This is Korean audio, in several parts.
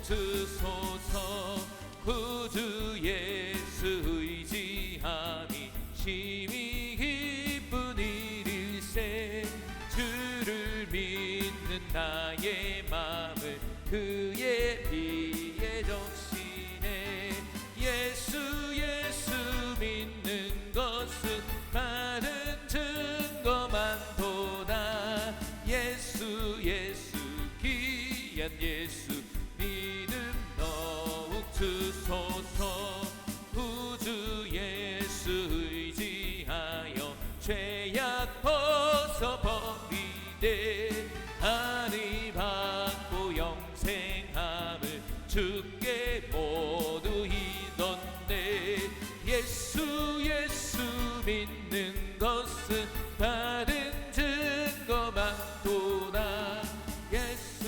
주소서. 구주 예수 의지함이 심히 기쁜 일일세. 주를 믿는 나의 마음을 그의 피에 적시네. 예수 믿는 것은 다른 증거만도다. 예수 귀한 예수 믿음 더욱 주소서. 구주 예수 의지하여 죄악 벗어버리되 하늘 받고 영생함을 주께 모두 이던데. 예수 믿는 것은 다른 증거만도다. 예수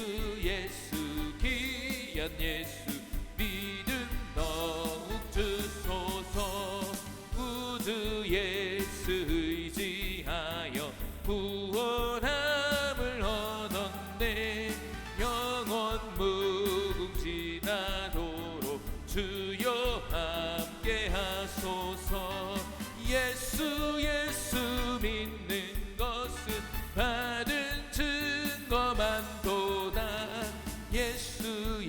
귀한 예수 믿음 더욱 주소서. 구주 예수 의지하여 구원함을 얻었네. 영원 무궁지나도록 주여 함께 하소서. 예수 믿는 것은 받은 증거만도다. 예수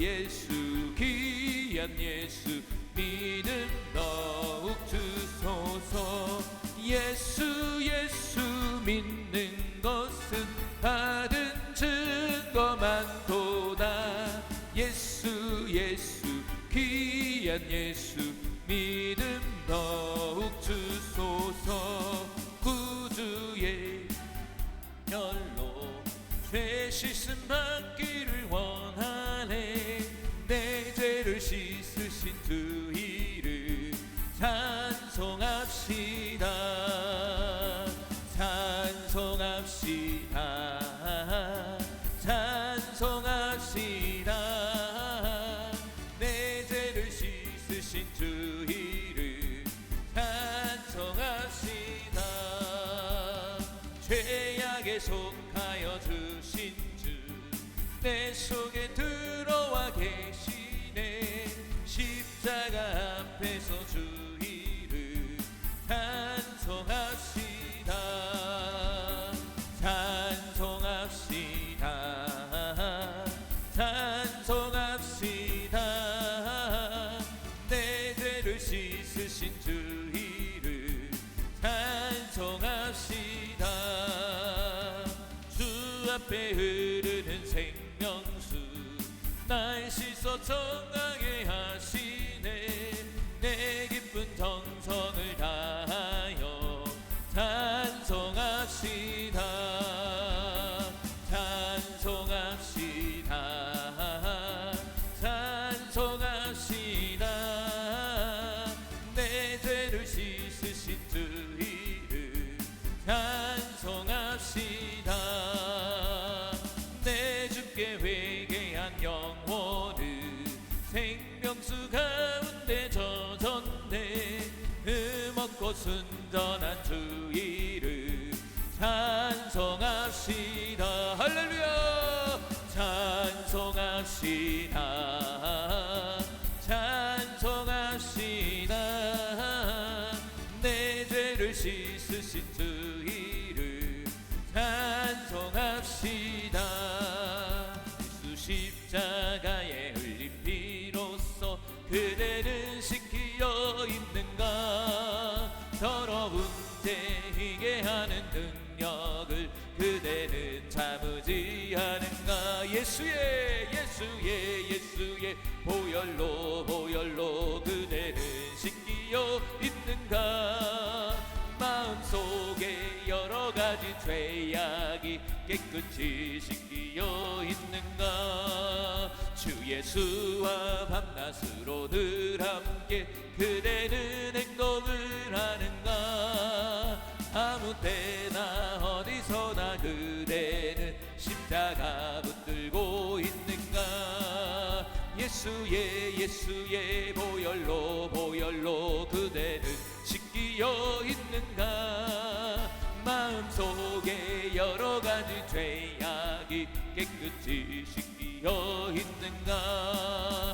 귀한 예수 믿음 더욱 주소서. 예수 믿는 것은 받은 증거만도다. 예수 귀한 예수 믿음 더욱 주소서. 구주의 혈로 죄 씻음 받기를 원하네. 내 죄를 씻으신 주 이름 찬송합시다. 찬송합시다. 찬송합시다. 내 죄를 씻으신 주 이름 찬송합시다. 죄악에 속하여 주신 주 내 속에 들어와 계시네. 십자가 앞에서 주 이름 찬송합시다. 찬송합시다. 찬송합시다. 내 죄를 씻으신 주 이름 찬송합시다. 주 앞에 흐르는 생명수 날 씻어 정하게 하시네. 내 기쁜 정성을 다하여 찬송합시다. 찬송합시다. 찬송합시다. 내 죄를 씻으신 주 이름 찬송합시다. 내 주께 회개한 영혼을 생명수 가운데 젖었네. 흠없고 순전한 주 이름 찬송합시다. 할렐루야. 찬송합시다. 찬송합시다. 내 죄를 씻으신 주 이름 찬송합시다. 예수 십자가에 흘린 피로써 그대는 씻기어 있는가. 더러운 죄 희게 하는 능력을 그대는 참으지 않은가. 예수의 보혈로 그대는 씻기어 있는가. 마음속에 여러 가지 죄악이 깨끗이 씻기어 있는가. 주 예수와 밤낮으로 늘 함께 그대는 행동을 하는가. 아무 때나 어디서나 그대는 십자가 붙들고 있는가. 예수의 보혈로 그대는 씻기어 있는가. 마음속에 여러 가지 죄악이 깨끗이 씻기어 있는가.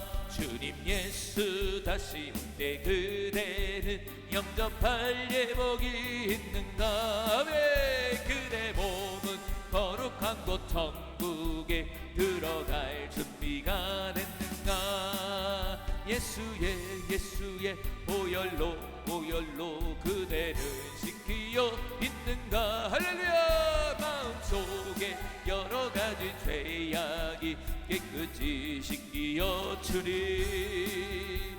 영접할 예복이 있는가. 왜 그대 몸은 거룩한 곳 천국에 들어갈 준비가 됐는가. 예수의 보혈로 그대를 씻기어 있는가. 할렐루야. 마음속에 여러가지 죄악이 깨끗이 씻기어 주리.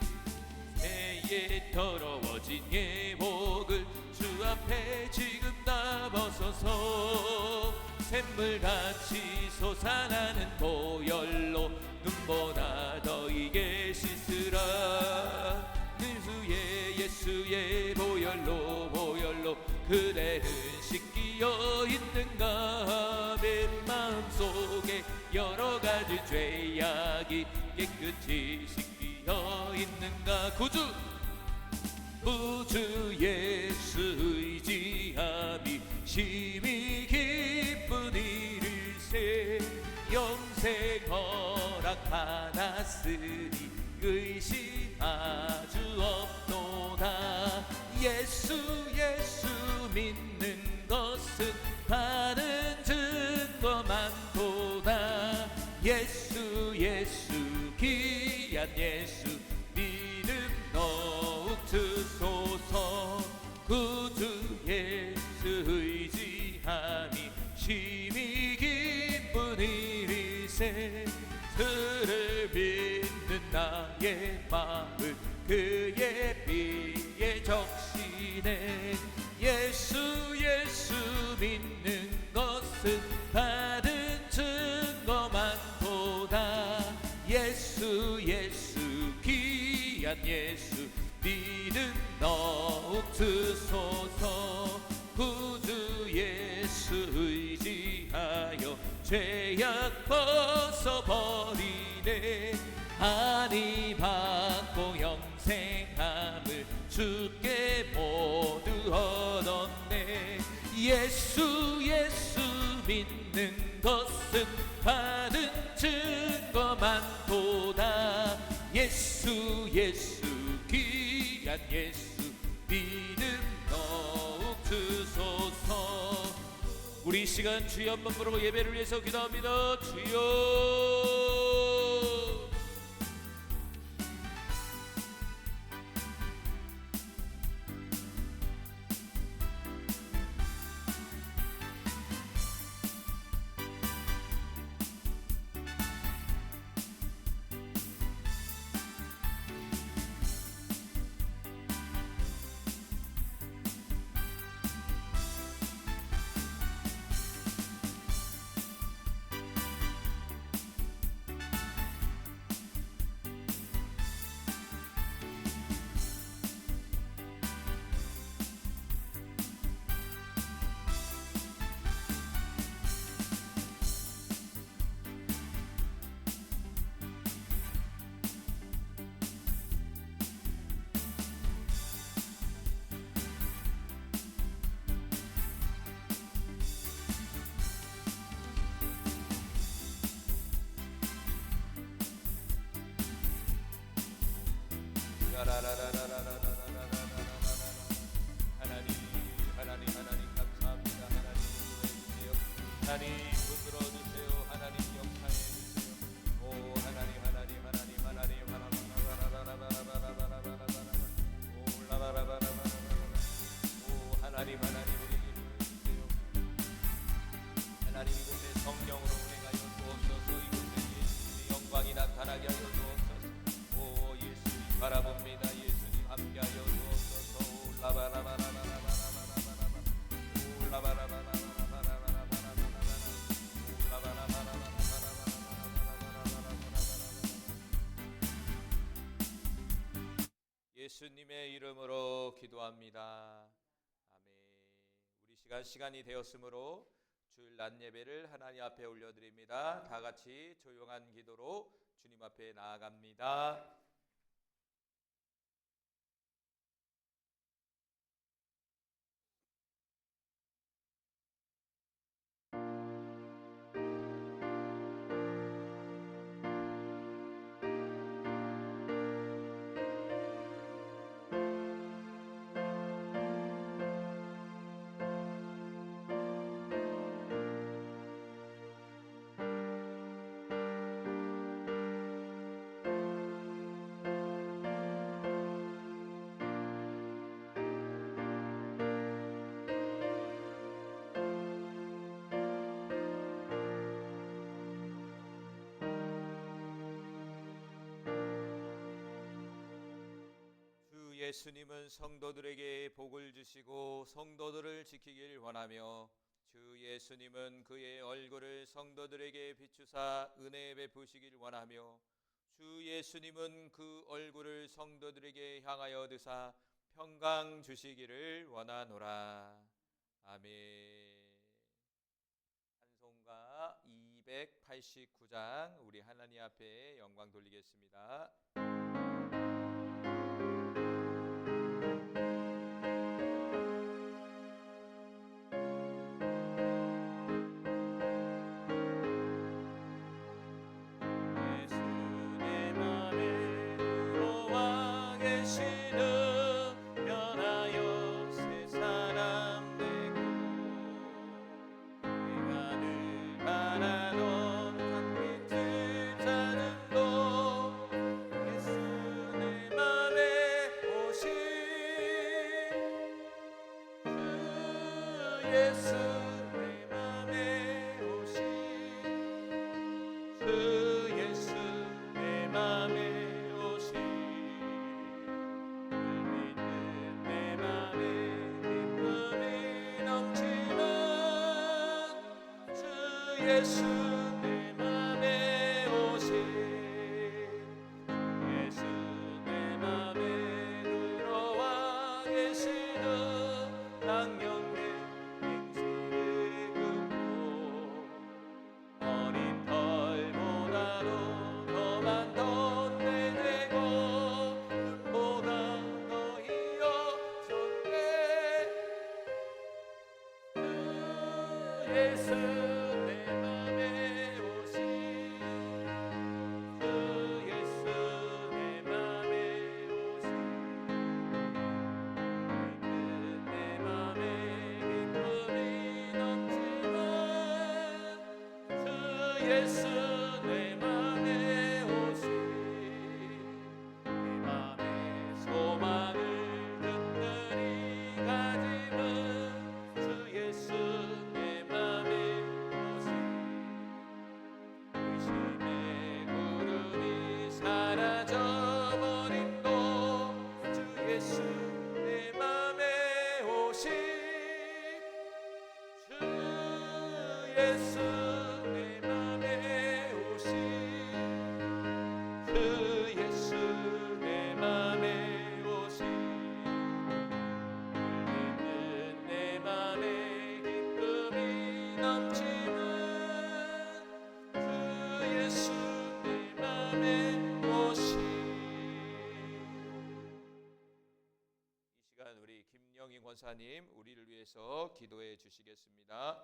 새에 더러워진 예복을 주 앞에 지금 다 벗어서 샘물같이 솟아나는 보혈로 눈보다 너희게 씻으라. 늘 후에 예수의 보혈로 그대를 씻기어 있는가. 내 마음속에 여러가지 죄악이 깨끗이 씻기어 있는가. 구주 예수 의지함이 심히 기쁜 일일세. 영생 허락하났으니 의심하주 없도다. 예수 믿는 것은 받은 증거 많도다. 예수 귀한 예수 믿음 더욱 주소서. 구주 예수 의지함이 심히 기쁜 일이세. 그를 믿는 나의 마음을 그의 피에 적시네. 예수 믿는 것은 받은 증거 많도다. 예수 귀한 예수 믿음 더욱 주소서. 구주 예수 의지하여 죄악 벗어버리네. 아니 받고 영생함을 주께 모두 얻었네. 예수 믿는 것은 받은 증거 많도다. 예수 귀한 예수 믿음 더욱 주소서. 우리 이 시간 주여 한번 부르고 예배를 위해서 기도합니다. 주여. 하나님 감사합니다. 하나님 붙들어 주세요. 하나님 역사해 주세요. 오 하나님 오 하나님 우리 주세요. 하나님 이곳에 성령으로 운행하여 주옵소서. 이곳에 예수님의 영광이 나타나게 하여 주옵소서. 오 예수님 바라봅니다. 예수님 함께하여 주옵소서. 예수님의 이름으로 기도합니다. 아멘. 우리 시간이 되었으므로 주일 낮 예배를 하나님 앞에 올려드립니다. 다 같이 조용한 기도로 주님 앞에 나아갑니다. 예수님은 성도들에게 복을 주시고 성도들을 지키길 원하며 주 예수님은 그의 얼굴을 성도들에게 비추사 은혜 베푸시길 원하며 주 예수님은 그 얼굴을 성도들에게 향하여 드사 평강 주시기를 원하노라. 아멘. 찬송가 289장 우리 하나님 앞에 영광 돌리겠습니다. 예수 내 맘에 오신 예수 내 맘에 들어와 계시는 낭령의 행실을 긋고 어린 털보다도 더 많던 내 죄고 눈보다 더 희어졌네 그 예수 예수 내 맘에 오신 내 맘에 소망을 든든히 가지는 주 예수 내 맘에 오신 의심의 구름이 사라져버린 곳 주 예수 내 맘에 오신 주 예수 그 예수 내 맘에 오신 울리는 내 맘에 기쁨이 넘치는 그 예수 내 맘에 오신 이 시간 우리 김영희 권사님 우리를 위해서 기도해 주시겠습니다.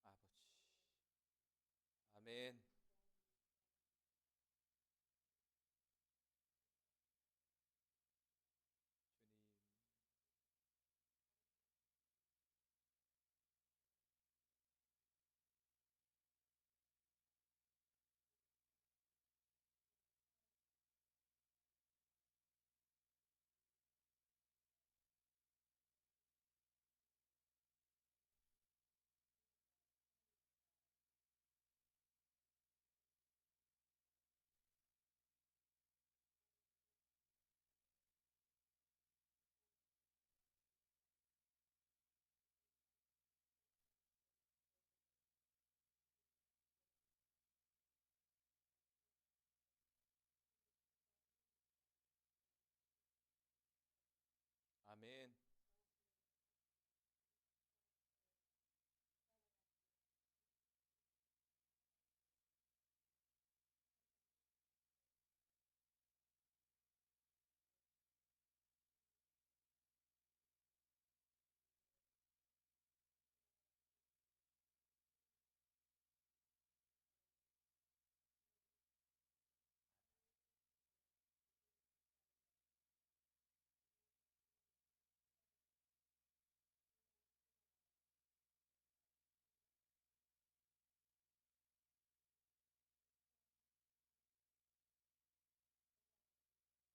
아버지 아멘. 주님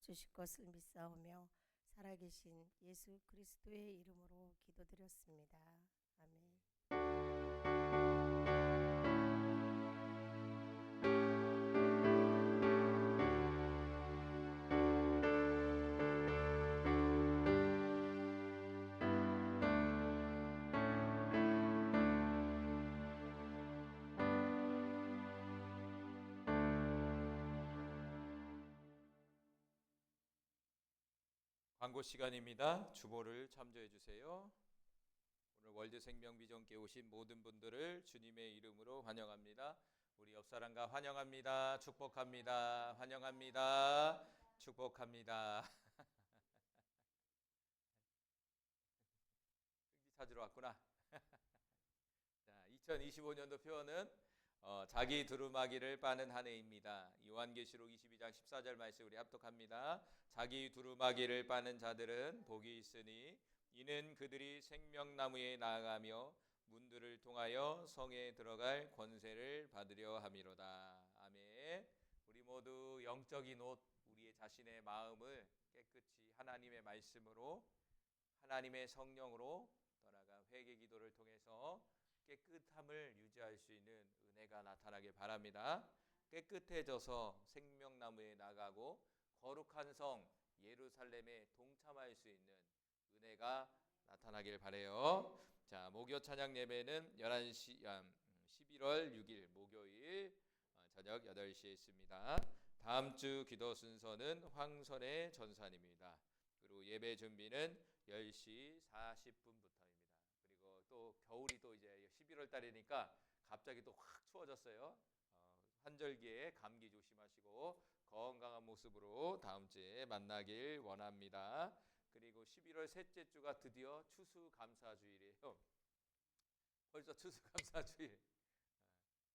주실 것을 믿사오며 살아계신 예수 그리스도의 이름으로 기도드렸습니다. 아멘. 광고 시간입니다. 주보를 참조해 주세요. 오늘 월드 생명 비전교회 오신 모든 분들을 주님의 이름으로 환영합니다. 우리 옆 사람과 환영합니다. 축복합니다. 환영합니다. 축복합니다. 끈기 찾으러 왔구나. 자, 2025년도 표어는 자기 두루마기를 빠는 한 해입니다. 요한계시록 22장 14절 말씀 우리 합독합니다. 자기 두루마기를 빠는 자들은 복이 있으니 이는 그들이 생명나무에 나아가며 문들을 통하여 성에 들어갈 권세를 받으려 함이로다. 아멘. 우리 모두 영적인 옷, 우리의 자신의 마음을 깨끗이 하나님의 말씀으로, 하나님의 성령으로 떠나가 회개 기도를 통해서 깨끗함을 유지할 수 있는 은혜가 나타나길 바랍니다. 깨끗해져서 생명나무에 나가고 거룩한 성 예루살렘에 동참할 수 있는 은혜가 나타나길 바라요. 자, 목요 찬양 예배는 11월 6일 목요일 저녁 8시에 있습니다. 다음 주 기도 순서는 황선의 전사님입니다. 그리고 예배 준비는 10시 40분부터입니다. 그리고 또 겨울이 또 이제 11월 달이니까 갑자기 또 확 추워졌어요. 환절기에 감기 조심하시고 건강한 모습으로 다음 주에 만나길 원합니다. 그리고 11월 셋째 주가 드디어 추수감사주일이에요. 벌써 추수감사주일.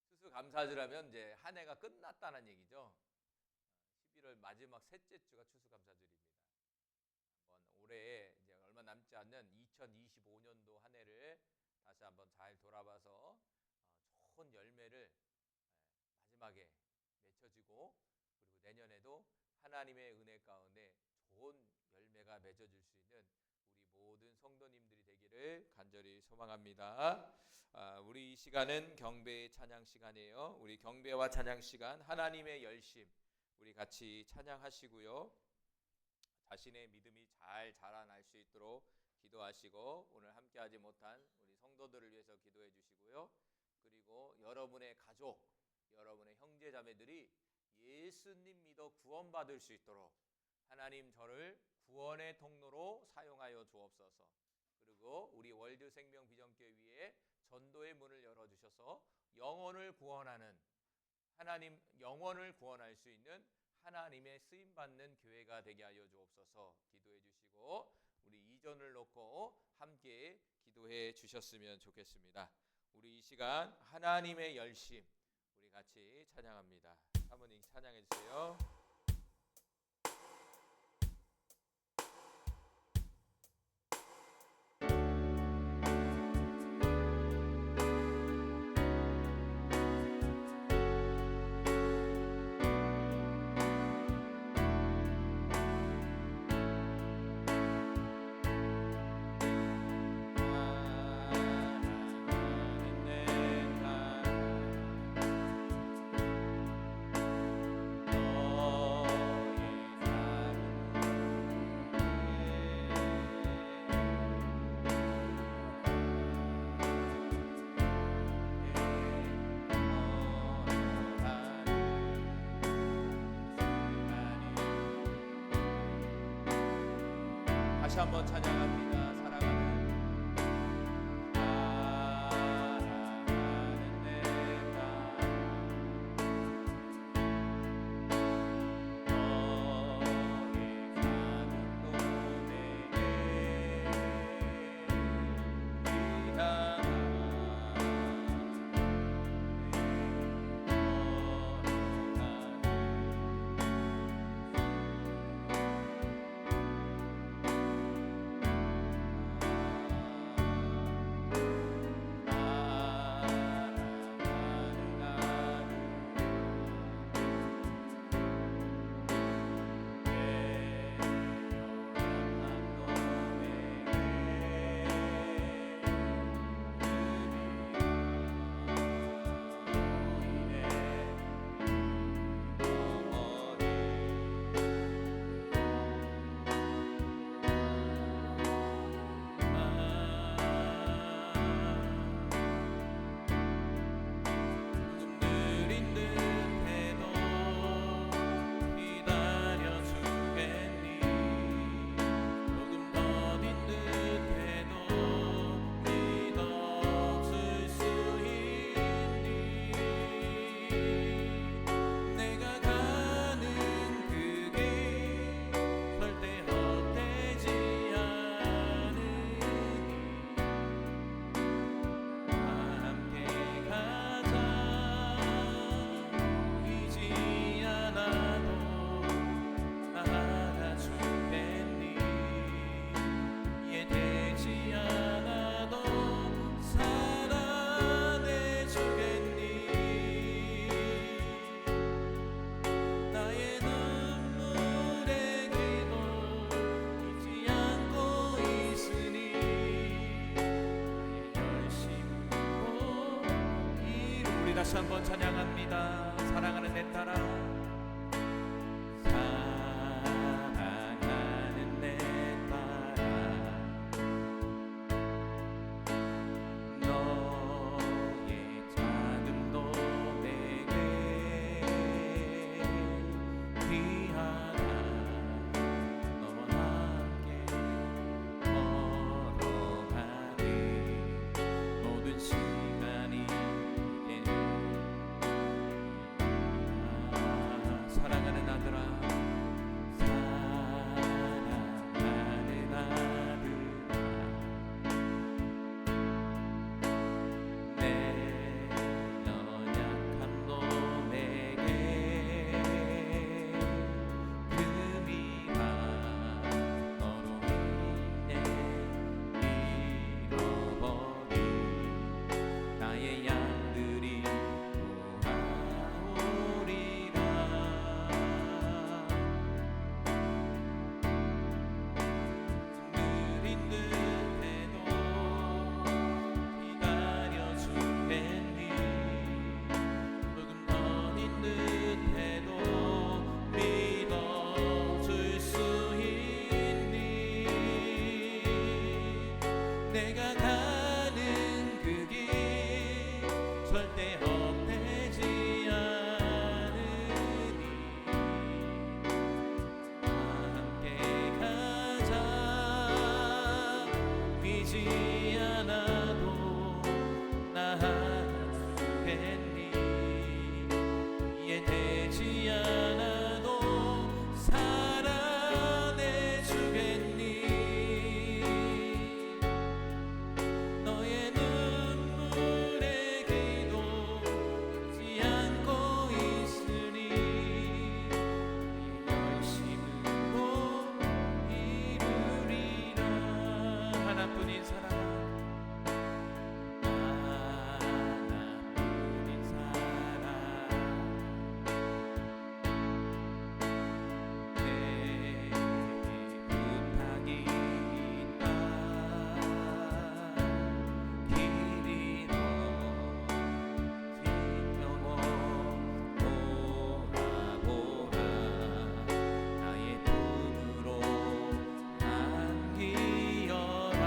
추수감사주라면 이제 한 해가 끝났다는 얘기죠. 11월 마지막 셋째 주가 추수감사주일입니다. 올해 이제 얼마 남지 않는 2025년도 한 해를 다시 한번 잘 돌아봐서 좋은 열매를 마지막에 맺혀지고, 그리고 내년에도 하나님의 은혜 가운데 좋은 열매가 맺어질 수 있는 우리 모든 성도님들이 되기를 간절히 소망합니다. 우리 이 시간은 경배의 찬양 시간이에요. 우리 경배와 찬양 시간, 하나님의 열심 우리 같이 찬양하시고요. 자신의 믿음이 잘 자라날 수 있도록 기도하시고, 오늘 함께하지 못한 우리 성도들을 위해서 기도해 주시고요. 그리고 여러분의 가족, 여러분의 형제 자매들이 예수님 믿어 구원받을 수 있도록 하나님 저를 구원의 통로로 사용하여 주옵소서. 그리고 우리 월드 생명 비전교회 위에 전도의 문을 열어주셔서 영혼을 구원하는, 하나님 영혼을 구원할 수 있는 하나님의 쓰임받는 교회가 되게 하여 주옵소서. 기도해 주시고 우리 이전을 놓고 함께 기도해 주셨으면 좋겠습니다. 우리 이 시간 하나님의 열심 우리 같이 찬양합니다. 사모님 찬양해 주세요. 다시 한번 찬양합니다. 사랑하는 내 나, 너의 작은 노래에 위하나 다시 한번 찬양합니다. 사랑하는 내 딸아, 사랑하는 내 딸아, 너의 자금도 내게 귀하다. 너와 함께 걸어가니 모든 시간이 사랑하는 아들아, 사랑하는 아들아, 내 연약함도 내게 금이가 너로 인해 잃어버린 나의 양들이 돌아오리라. 느린 듯해도 기다려주겠니? 조금 더딘 듯해도 믿어줄 수 있니? 내가 가는 그 길 절대 헛되지 않으니 함께 가자. 믿지 않아도 나 하겠니? 이해되지 않아도 살아내주겠니? 너의 눈물의 기도 잊지 않고 있으니 열심으로 이루리라. 하나뿐인 사랑, 하나뿐인 사랑, 내게 부탁이 있다. 길이 지켜보 보라 나의 품으로 안기어라.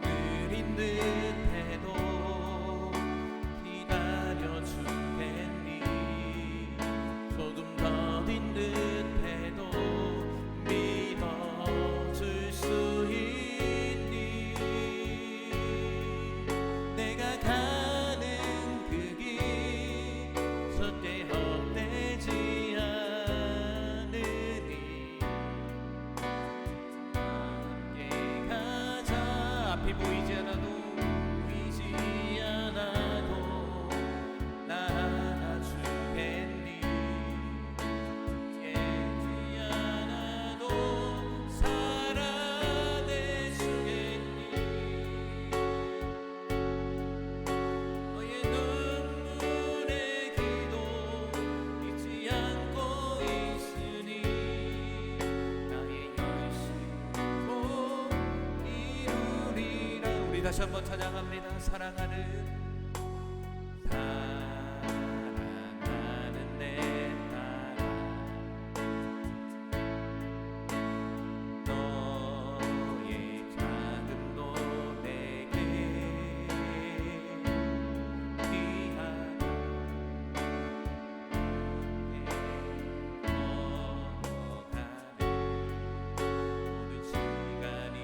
느린 듯해도 기다려주겠니? 조금 더딘 듯해도 믿어줄 수 있니? 내가 가는 그 길 절대 헛되지 않으니 함께 가자. 앞이 보이지 않아도 나 안아주겠니? 예지 않아도 살아내주겠니? 너의 눈물의 기도 잊지 않고 있으니 나의 열심으로 이루리라. 우리 다시 한번 찬양합니다. 사랑하는 내 딸아, 너의 자금도 내게 귀하다. 걸어가는 모든 시간이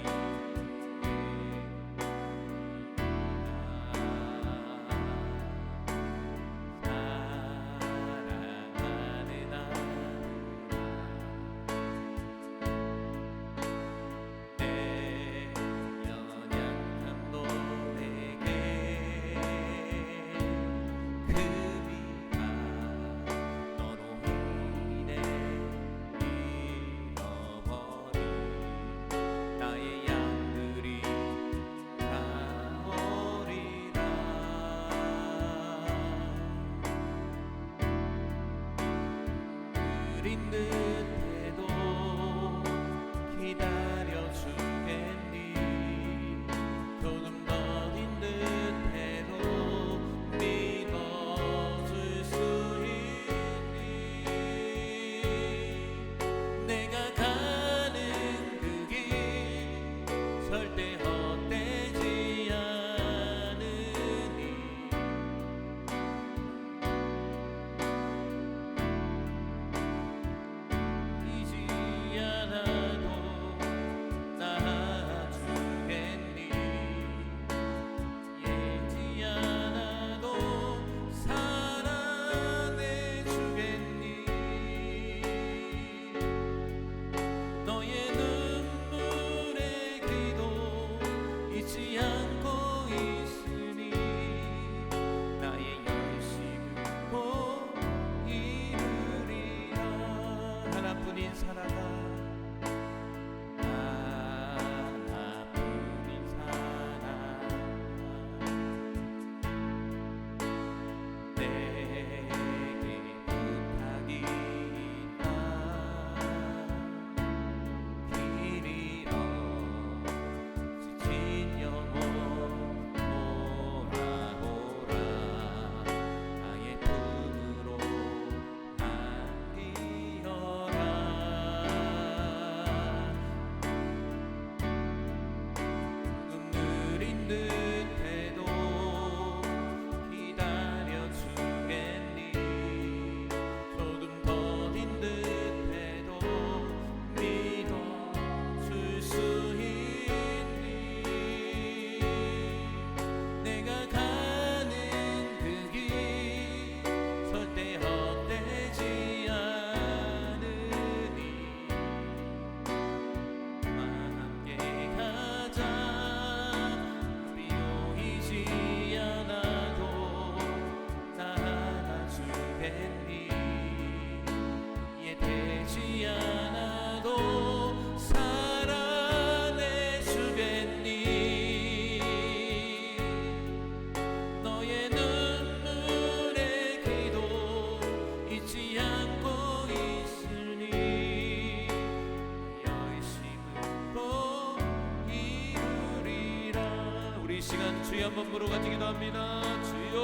주여 한번 부르고 같이 기도합니다. 주여.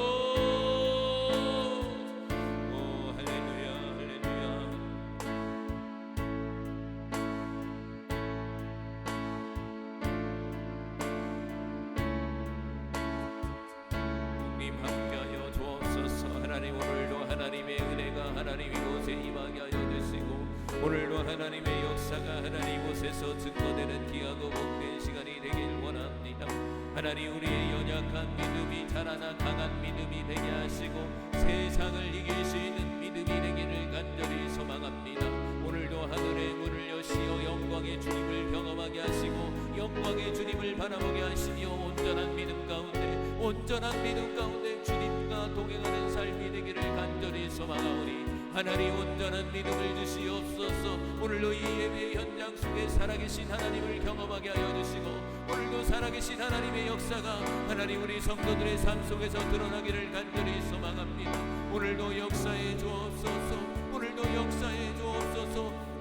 오 할렐루야 할렐루야. 주님 함께하여 주옵소서. 하나님 오늘도 하나님의 은혜가 하나님 이곳에 임하게 하여 주시고 오늘도 하나님의 역사가 하나님 이곳에서 증거되는 귀하고 복된 시간이 되길 원합니다. 하나님 우리의 연약한 믿음이 자라나 강한 믿음이 되게 하시고 세상을 이길 수 있는 믿음이 되기를 간절히 소망합니다. 오늘도 하늘의 문을 여시어 영광의 주님을 경험하게 하시고 영광의 주님을 바라보게 하시며 온전한 믿음 가운데 주님과 동행하는 삶이 되기를 간절히 소망하오니 하나님 온전한 믿음을 주시옵소서. 오늘도 이 예배 현장 속에 살아계신 하나님을 경험하게 하여 주시고 오늘도 살아계신 하나님의 역사가 하나님 우리 성도들의 삶 속에서 드러나기를 간절히 소망합니다. 오늘도 역사해 주옵소서. 오늘도 역사해 주옵소서.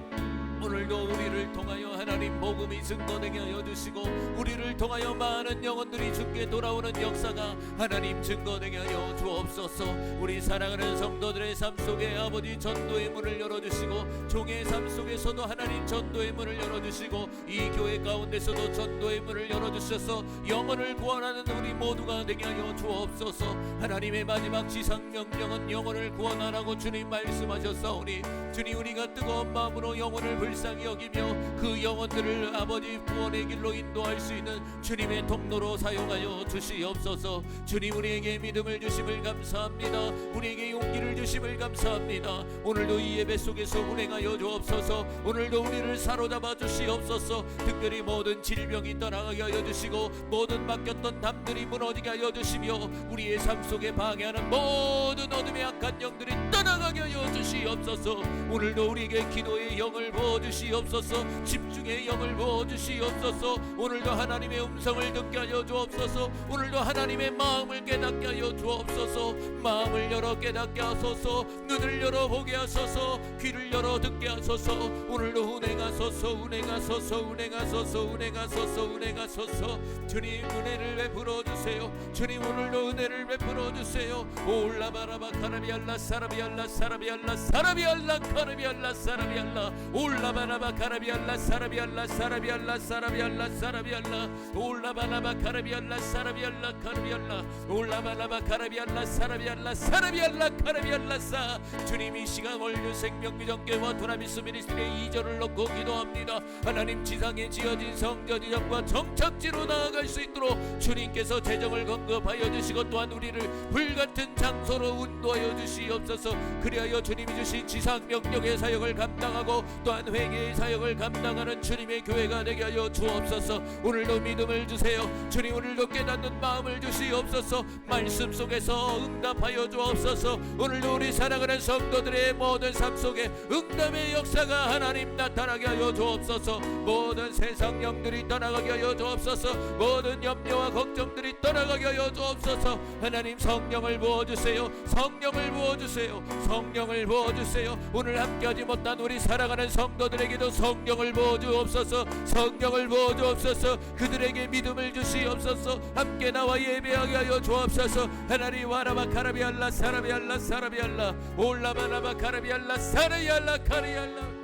오늘도 우리를 통하여 하나님 복음이 증거되게 하여 주시고 우리를 통하여 많은 영혼들이 주께 돌아오는 역사가 하나님 증거되게 하여 주옵소서. 우리 사랑하는 성도들의 삶 속에 아버지 전도의 문을 열어주시고 종의 삶 속에서도 하나님 전도의 문을 열어주시고 이 교회 가운데서도 전도의 문을 열어주셔서 영혼을 구원하는 우리 모두가 되게 하여 주옵소서. 하나님의 마지막 지상 명령은 영혼을 구원하라고 주님 말씀하셨사오니 주님 우리가 뜨거운 마음으로 영혼을 불쌍히 여기며 그 영혼들을 아버지 구원의 길로 인도할 수 있는 주님의 통로로 사용하여 주시옵소서. 주님 우리에게 믿음을 주심을 감사합니다. 우리에게 용기를 주심을 감사합니다. 오늘도 이 예배 속에서 운행하여 주옵소서. 오늘도 우리를 사로잡아 주시옵소서. 특별히 모든 질병이 떠나가게 하여 주시고 모든 맡겼던 담들이 무너지게 하여 주시며 우리의 삶 속에 방해하는 모든 어둠의 악한 영들이 떠나가게 하여 주시옵소서. 오늘도 우리에게 기도의 영을 부어주시옵소서. 집중의 영을 부어주시옵소서. 오늘도 하나님의 음성을 듣게 하여 주옵소서. 오늘도 하나님의 마음을 깨닫게 하여 주옵소서. 마음을 열어 깨닫게 하소서. 눈을 열어 보게 하소서. 귀를 열어 듣게 하소서. 오늘도 운행하소서. 운행하소서. 운행하소서. 운행하소서. 운행하소서. 주님 은혜를 베풀어 주세요. 주님 오늘도 은혜를 베풀어 주세요. 올라바라바 카라비알라 사라비알라 사라비알라 사라비알라 카라비알라 사라비알라 올라바라바 카라비알라 사라비알라 사라비알라 사라비알라 사라비알라 올라바라바 카라비알라 사라비알라 카라비알라 올라바라바 카라비알라 사라비알라 사라비알라 카라비알라 사. 주님 이 시간 월요 생명비전교회와 도나미스 미니스트리의 이전을 놓고 기도합니다. 하나님 지상에 지어진 성전 이전과 정착지로 나아갈 수 있도록 주님께서 재정을 공급하여 주시고 또한 우리를 불같은 장소로 인도하여 주시옵소서. 그리하여 주님이 주신 지상 명령의 사역을 감당하고 또한 회개의 사역을 감당하는 주님의 교회가 되게 하여 주옵소서. 오늘도 믿음을 주세요. 주님 오늘도 깨닫는 마음을 주시옵소서. 말씀 속에서 응답하여 주옵소서. 오늘도 우리 사랑하는 성도들의 모든 삶 속에 응답의 역사가 하나님 나타나게 하여 주옵소서. 모든 세상 영들이 떠나가게 하여 주옵소서. 모든 염려와 걱정들이 떠나가게 하여 주옵소서. 하나님 성령을 부어주세요. 성령을 부어주세요. 성령을 부어주세요. 오늘 함께하지 못한 우리 사랑하는 성도들에게도 성령을 부어주옵소서. 성령을 부어주옵소서. 그들에게 믿음을 주시옵소서. 함께 나와 예배하게 하여 주옵소서. 하나님 와라바 카라비알라 사라비알라 사라비알라 올라바라바 카라비알라 사라비알라 카리알라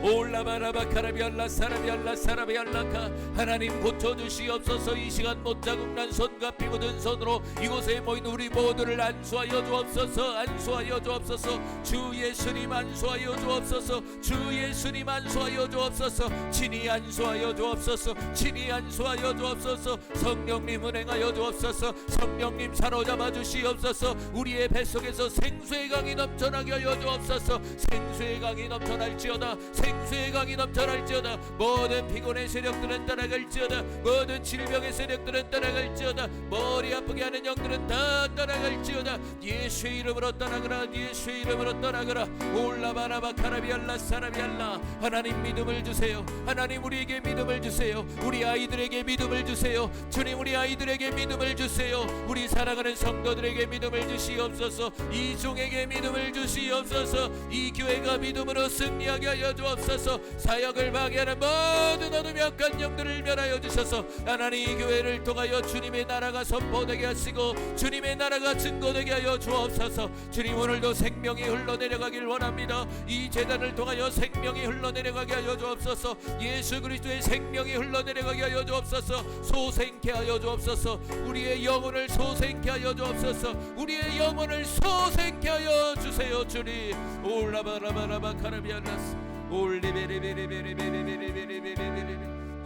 올라바라바 카라비알라 사라비알라 사라비알라카. 하나님 고쳐주시옵소서. 이 시간 못자국 난 손과 피 묻은 손으로 이곳에 모인 우리 모두를 안수하여 주옵소서. 안수하여 주옵소서. 주 예수님 안수하여 주옵소서. 주 예수님 안수하여 주옵소서. 친히 안수하여 주옵소서. 친히 안수하여 주옵소서. 성령님 은행하여 주옵소서. 성령님 사로잡아 주시옵소서. 우리의 뱃속에서 생수의 강이 넘쳐나게 하여 주옵소서. 생수의 강이 넘쳐날지어다. 생수의 강이 넘쳐날지어다. 모든 피곤의 세력들은 떠나갈지어다. 모든 질병의 세력들은 떠나갈지어다. 머리 아프게 하는 영들은 다 떠나갈지어다. 예수의 이름으로 떠나거라. 예수의 이름으로 떠나거라. 올라바라바 카라비알라 사라비알라. 하나님 믿음을 주세요. 하나님 우리에게 믿음을 주세요. 우리 아이들에게 믿음을 주세요. 주님 우리 아이들에게 믿음을 주세요. 우리 사랑하는 성도들에게 믿음을 주시옵소서. 이 종에게 믿음을 주시옵소서. 이 교회가 믿음으로 승리하게 하여 주옵소서. 주옵소서. 사역을 방해하는 모든 어둠의 악한 영들을 멸하여 주셔서 하나님 이 교회를 통하여 주님의 나라가 선포되게 하시고 주님의 나라가 증거되게 하여 주옵소서. 주님 오늘도 생명이 흘러내려가길 원합니다. 이 제단을 통하여 생명이 흘러내려가게 하여 주옵소서. 예수 그리스도의 생명이 흘러내려가게 하여 주옵소서. 소생케 하여 주옵소서. 우리의 영혼을 소생케 하여 주옵소서. 우리의 영혼을 소생케 하여 주세요. 주님 올라바라바라바 카라비안라스 올리베리베리베리베리베리베리베리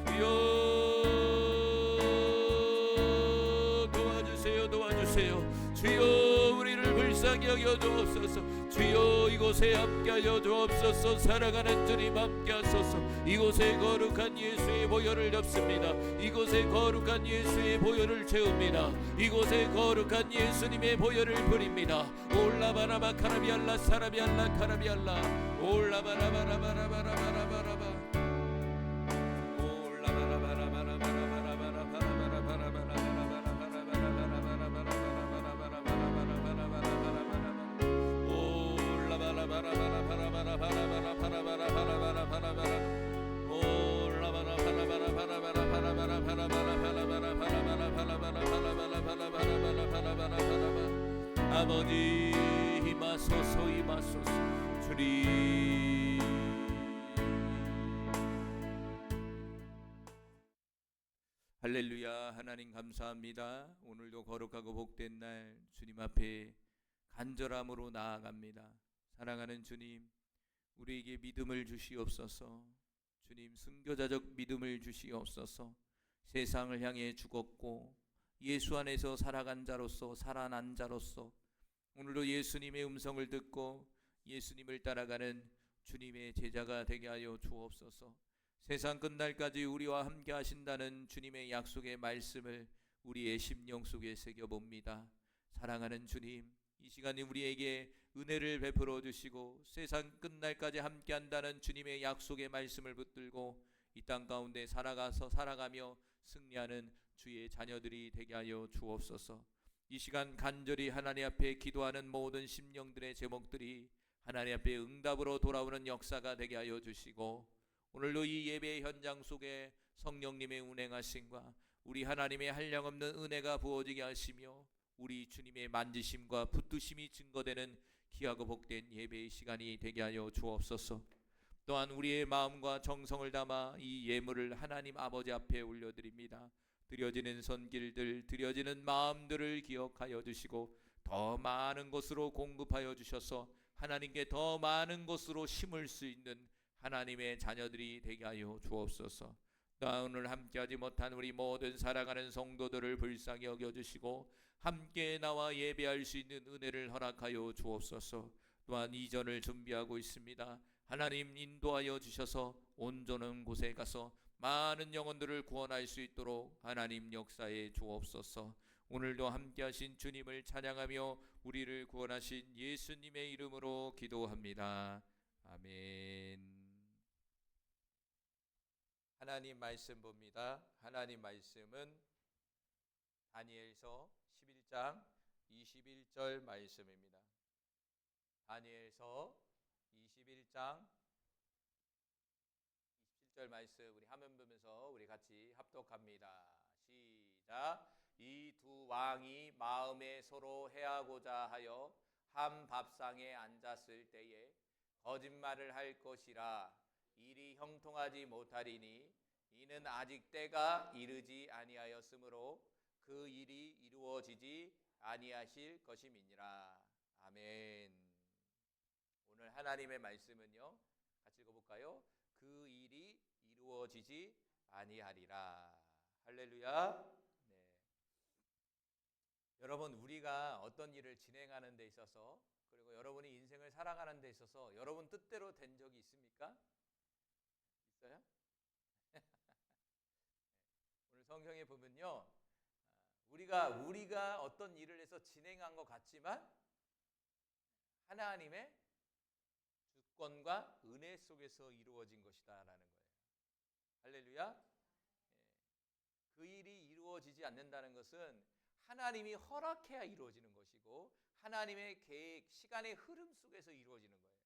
주여 도와주세요. 도와주세요. 주여 우리를 불쌍히 여겨 주옵소서. 주여 이곳에 함께하여 주옵소서. 사랑하는 주님 함께하소서. 이곳에 거룩한 예수의 보혈을 접습니다. 이곳에 거룩한 예수의 보혈을 채웁니다. 이곳에 거룩한 예수님의 보혈을 부립니다. 올라바라바 카라비알라 사라비알라 카라비알라 올라바라바라바라바라바라바라바 아버지 임하소서 임하소서. 주님 할렐루야. 하나님 감사합니다. 오늘도 거룩하고 복된 날 주님 앞에 간절함으로 나아갑니다. 사랑하는 주님, 우리에게 믿음을 주시옵소서. 주님 순교자적 믿음을 주시옵소서. 세상을 향해 죽었고 예수 안에서 살아간 자로서 살아난 자로서 오늘도 예수님의 음성을 듣고 예수님을 따라가는 주님의 제자가 되게 하여 주옵소서. 세상 끝날까지 우리와 함께 하신다는 주님의 약속의 말씀을 우리의 심령 속에 새겨봅니다. 사랑하는 주님, 이 시간에 우리에게 은혜를 베풀어 주시고 세상 끝날까지 함께 한다는 주님의 약속의 말씀을 붙들고 이 땅 가운데 살아가며 승리하는 주의 자녀들이 되게 하여 주옵소서. 이 시간 간절히 하나님 앞에 기도하는 모든 심령들의 제목들이 하나님 앞에 응답으로 돌아오는 역사가 되게 하여 주시고 오늘도 이 예배 현장 속에 성령님의 운행하심과 우리 하나님의 한량없는 은혜가 부어지게 하시며 우리 주님의 만지심과 붙드심이 증거되는 귀하고 복된 예배의 시간이 되게 하여 주옵소서. 또한 우리의 마음과 정성을 담아 이 예물을 하나님 아버지 앞에 올려드립니다. 드려지는 손길들, 드려지는 마음들을 기억하여 주시고 더 많은 곳으로 공급하여 주셔서 하나님께 더 많은 곳으로 심을 수 있는 하나님의 자녀들이 되게 하여 주옵소서. 또한 오늘 함께하지 못한 우리 모든 사랑하는 성도들을 불쌍히 여겨주시고 함께 나와 예배할 수 있는 은혜를 허락하여 주옵소서. 또한 이전을 준비하고 있습니다. 하나님 인도하여 주셔서 온전한 곳에 가서 많은 영혼들을 구원할 수 있도록 하나님 역사에 주옵소서. 오늘도 함께하신 주님을 찬양하며 우리를 구원하신 예수님의 이름으로 기도합니다. 아멘. 하나님 말씀 봅니다. 하나님 말씀은 다니엘서 11장 21절 말씀입니다. 다니엘서 21장 27절 말씀 우리 화면 보면서 우리 같이 합독합니다. 시작. 이 두 왕이 마음에 서로 해하고자 하여 한 밥상에 앉았을 때에 거짓말을 할 것이라 일이 형통하지 못하리니 이는 아직 때가 이르지 아니하였으므로 그 일이 이루어지지 아니하실 것임이니라. 아멘. 오늘 하나님의 말씀은요, 같이 읽어볼까요? 그 일이 이루어지지 아니하리라. 할렐루야. 네. 여러분, 우리가 어떤 일을 진행하는 데 있어서 그리고 여러분이 인생을 살아가는 데 있어서 여러분 뜻대로 된 적이 있습니까? 있어요? 오늘 성경에 보면요, 우리가 어떤 일을 해서 진행한 것 같지만 하나님의 주권과 은혜 속에서 이루어진 것이다라는 거예요. 할렐루야. 그 일이 이루어지지 않는다는 것은 하나님이 허락해야 이루어지는 것이고 하나님의 계획, 시간의 흐름 속에서 이루어지는 거예요.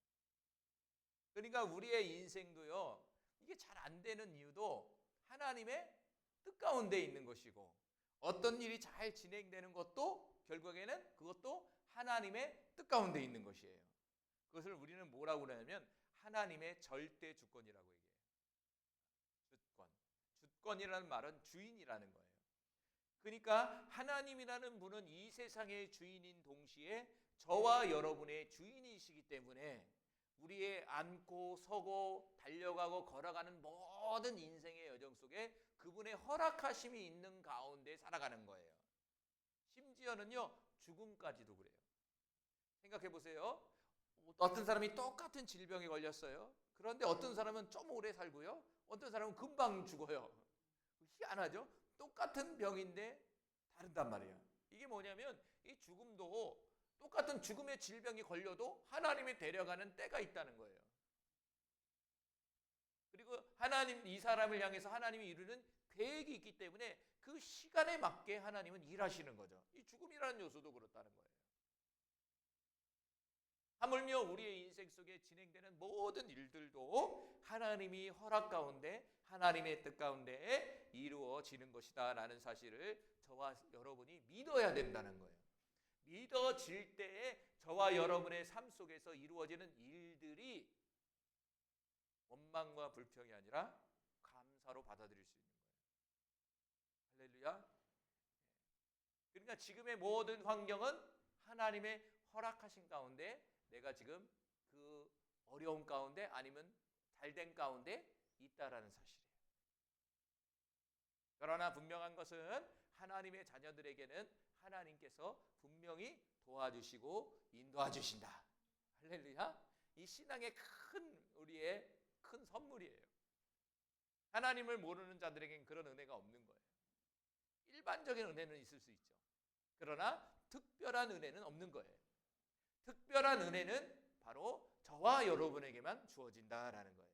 그러니까 우리의 인생도요, 이게 잘 안 되는 이유도 하나님의 뜻 가운데 있는 것이고, 어떤 일이 잘 진행되는 것도 결국에는 그것도 하나님의 뜻 가운데 있는 것이에요. 그것을 우리는 뭐라고 그러냐면 하나님의 절대 주권이라고 얘기해요. 주권. 주권이라는 말은 주인이라는 거예요. 그러니까 하나님이라는 분은 이 세상의 주인인 동시에 저와 여러분의 주인이시기 때문에 우리의 앉고 서고 달려가고 걸어가는 모든 인생의 여정 속에 그분의 허락하심이 있는 가운데 살아가는 거예요. 심지어는요, 죽음까지도 그래요. 생각해 보세요. 어떤 사람이 똑같은 질병에 걸렸어요. 그런데 어떤 사람은 좀 오래 살고요, 어떤 사람은 금방 죽어요. 희한하죠? 똑같은 병인데 다르단 말이에요. 이게 뭐냐면 이 죽음도 똑같은 죽음의 질병이 걸려도 하나님이 데려가는 때가 있다는 거예요. 그리고 하나님, 이 사람을 향해서 하나님이 이루는 계획이 있기 때문에 그 시간에 맞게 하나님은 일하시는 거죠. 이 죽음이라는 요소도 그렇다는 거예요. 하물며 우리의 인생 속에 진행되는 모든 일들도 하나님이 허락 가운데 하나님의 뜻 가운데 이루어지는 것이다 라는 사실을 저와 여러분이 믿어야 된다는 거예요. 믿어질 때에 저와 여러분의 삶 속에서 이루어지는 일들이 원망과 불평이 아니라 감사로 받아들일 수 있는 거예요. 할렐루야. 그러니까 지금의 모든 환경은 하나님의 허락하신 가운데 내가 지금 그 어려움 가운데 아니면 잘된 가운데 있다라는 사실이에요. 그러나 분명한 것은 하나님의 자녀들에게는 하나님께서 분명히 도와주시고 인도해주신다. 할렐루야. 이 신앙의 우리의 큰 선물이에요. 하나님을 모르는 자들에게는 그런 은혜가 없는 거예요. 일반적인 은혜는 있을 수 있죠. 그러나 특별한 은혜는 없는 거예요. 특별한 은혜는 바로 저와 여러분에게만 주어진다라는 거예요.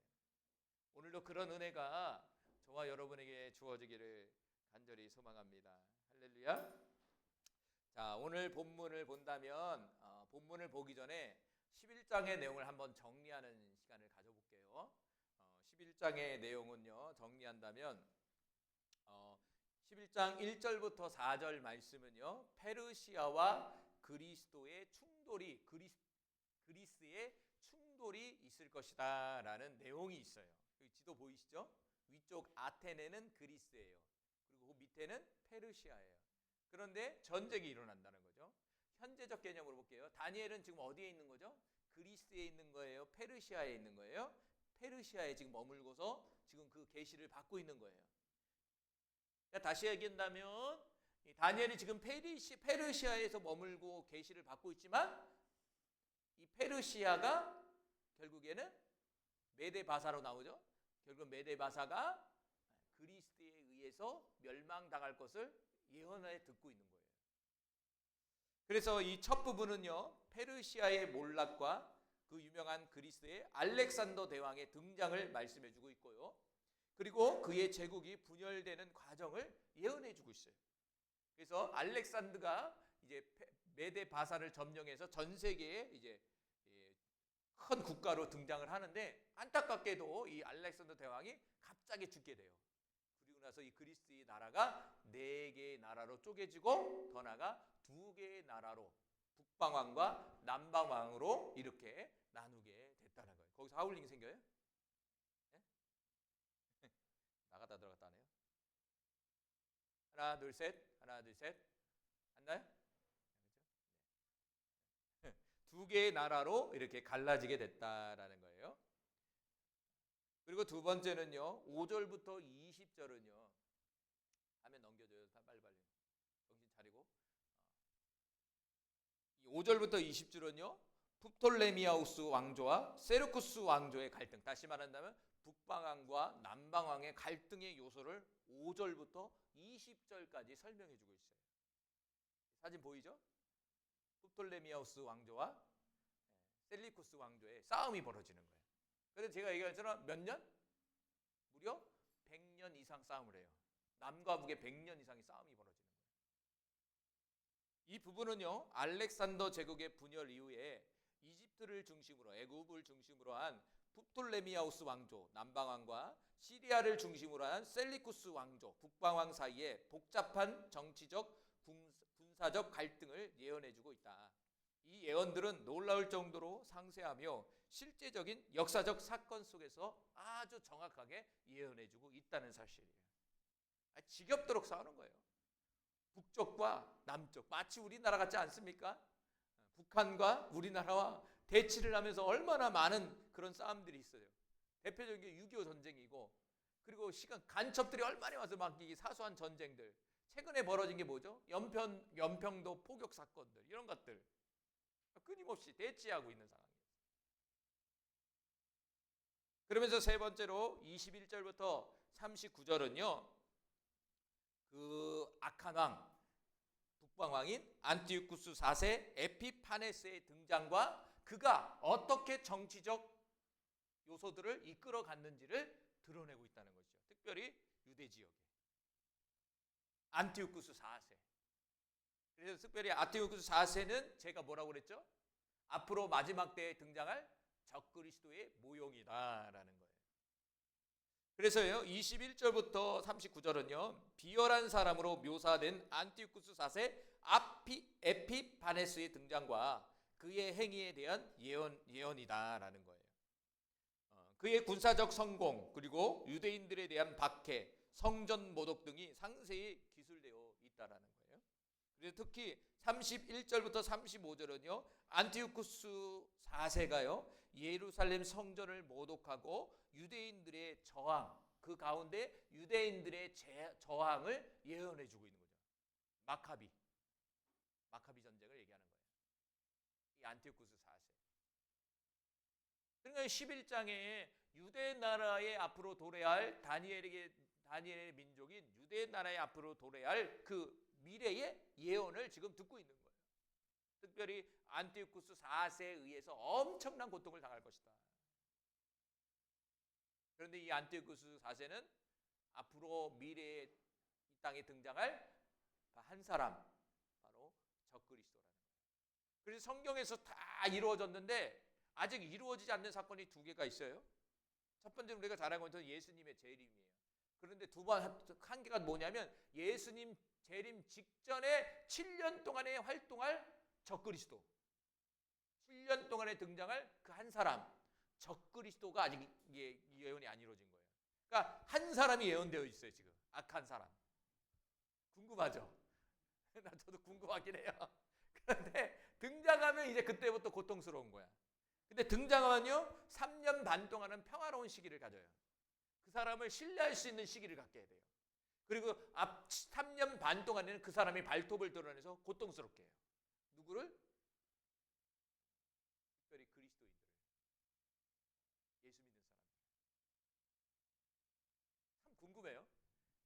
오늘도 그런 은혜가 저와 여러분에게 주어지기를 간절히 소망합니다. 할렐루야. 자, 오늘 본문을 본다면 본문을 보기 전에 11장의 내용을 한번 정리하는 시간을 가져볼게요. 11장의 내용은요, 정리한다면 11장 1절부터 4절 말씀은요, 페르시아와 그리스도의 충돌이 그리스의 충돌이 있을 것이다 라는 내용이 있어요. 여기 지도 보이시죠? 위쪽 아테네는 그리스예요. 그리고 그 밑에는 페르시아예요. 그런데 전쟁이 일어난다는 거죠. 현재적 개념으로 볼게요. 다니엘은 지금 어디에 있는 거죠? 그리스에 있는 거예요? 페르시아에 있는 거예요? 페르시아에 지금 머물고서 지금 그 계시를 받고 있는 거예요. 다시 얘기한다면 다니엘이 지금 페르시아에서 머물고 계시를 받고 있지만 이 페르시아가 결국에는 메데바사로 나오죠. 결국 메데바사가 그리스에 의해서 멸망당할 것을 예언해 듣고 있는 거예요. 그래서 이 첫 부분은요, 페르시아의 몰락과 그 유명한 그리스의 알렉산더 대왕의 등장을 말씀해주고 있고요. 그리고 그의 제국이 분열되는 과정을 예언해주고 있어요. 그래서 알렉산더가 이제 메데 바사를 점령해서 전 세계에 이제 큰 국가로 등장을 하는데 안타깝게도 이 알렉산더 대왕이 갑자기 죽게 돼요. 그리고 나서 이 그리스의 나라가 4개의 나라로 쪼개지고 더 나아가 2개의 나라로 북방왕과 남방왕으로 이렇게 나누게 됐다는 거예요. 거기서 하울링이 생겨요? 네? 나갔다 들어갔다 하네요. 하나 둘 셋, 하나 둘 셋. 안나요? 네. 2개의 나라로 이렇게 갈라지게 됐다라는 거예요. 그리고 두 번째는요, 5절부터 20절은요, 화면 넘겨줘요. 빨리빨리. 정신 차리고. 5절부터 20절은요, 풉톨레미아우스 왕조와 세르쿠스 왕조의 갈등, 다시 말한다면 북방왕과 남방왕의 갈등의 요소를 5절부터 20절까지 설명해 주고 있어요. 사진 보이죠? 풉톨레미아우스 왕조와 셀리쿠스 왕조의 싸움이 벌어지는 거예요. 그래서 제가 얘기한 것처럼 몇 년? 무려 100년 이상 싸움을 해요. 남과 북의 100년 이상의 싸움이 벌어지는 거예요. 이 부분은요, 알렉산더 제국의 분열 이후에 이집트를 중심으로, 애굽을 중심으로 한 프톨레미아우스 왕조 남방왕과 시리아를 중심으로 한 셀리쿠스 왕조 북방왕 사이에 복잡한 정치적 군사적 갈등을 예언해주고 있다. 이 예언들은 놀라울 정도로 상세하며 실제적인 역사적 사건 속에서 아주 정확하게 예언해주고 있다는 사실이에요. 지겹도록 싸우는 거예요. 북쪽과 남쪽, 마치 우리나라 같지 않습니까? 북한과 우리나라와 대치를 하면서 얼마나 많은 그런 싸움들이 있어요. 대표적인 게 6.25 전쟁이고, 그리고 간첩들이 얼마나 와서 막 이 사소한 전쟁들, 최근에 벌어진 게 뭐죠? 연평도 포격 사건들, 이런 것들 끊임없이 대치하고 있는 상황이에요. 그러면서 세 번째로 21절부터 39절은요, 그 악한 왕, 북방왕인 안티오쿠스 4세 에피파네스의 등장과 그가 어떻게 정치적 요소들을 이끌어 갔는지를 드러내고 있다는 것이죠. 특별히 유대 지역에. 안티오쿠스 4세. 그래서 특별히 안티오쿠스 4세는 제가 뭐라고 그랬죠? 앞으로 마지막 때에 등장할 적그리스도의 모형이다라는 거예요. 그래서요, 21절부터 39절은요, 비열한 사람으로 묘사된 안티오쿠스 4세 에피파네스의 등장과 그의 행위에 대한 예언이다라는 거예요. 그의 군사적 성공, 그리고 유대인들에 대한 박해, 성전 모독 등이 상세히 기술되어 있다라는 거예요. 그래서 특히 31절부터 35절은요, 안티오쿠스 4세가요, 예루살렘 성전을 모독하고 유대인들의 저항, 그 가운데 유대인들의 저항을 예언해 주고 있는 거죠. 마카비 전쟁을 얘기하는 거예요. 이 안티오쿠스 4세. 그러니까 11장에 유대 나라의 앞으로 도래할 다니엘의 민족인 유대 나라의 앞으로 도래할 그 미래의 예언을 지금 듣고 있는 거예요. 특별히 안티오쿠스 4세에 의해서 엄청난 고통을 당할 것이다. 그런데 이 안티오쿠스 4세는 앞으로 미래의 이 땅에 등장할 한 사람, 바로 적그리스도라는 거예요. 그래서 성경에서 다 이루어졌는데 아직 이루어지지 않는 사건이 두 개가 있어요. 첫 번째는 우리가 잘 알고 있는 예수님의 재림이에요. 그런데 한 개가 뭐냐면 예수님 재림 직전에 7년 동안에 활동할 적그리스도, 7년 동안에 등장할 그 한 사람, 적그리스도가 아직 예언이 안 이루어진 거예요. 그러니까 한 사람이 예언되어 있어요. 지금 악한 사람. 궁금하죠? 저도 궁금하긴 해요. 그런데 등장하면 이제 그때부터 고통스러운 거야. 근데 등장하면요, 3년 반 동안은 평화로운 시기를 가져요. 그 사람을 신뢰할 수 있는 시기를 갖게 해야 돼요. 그리고 앞 3년 반 동안에는 그 사람이 발톱을 드러내서 고통스럽게 해요. 누구를? 특별히 그리스도인들을. 예수 믿는 사람들. 참 궁금해요.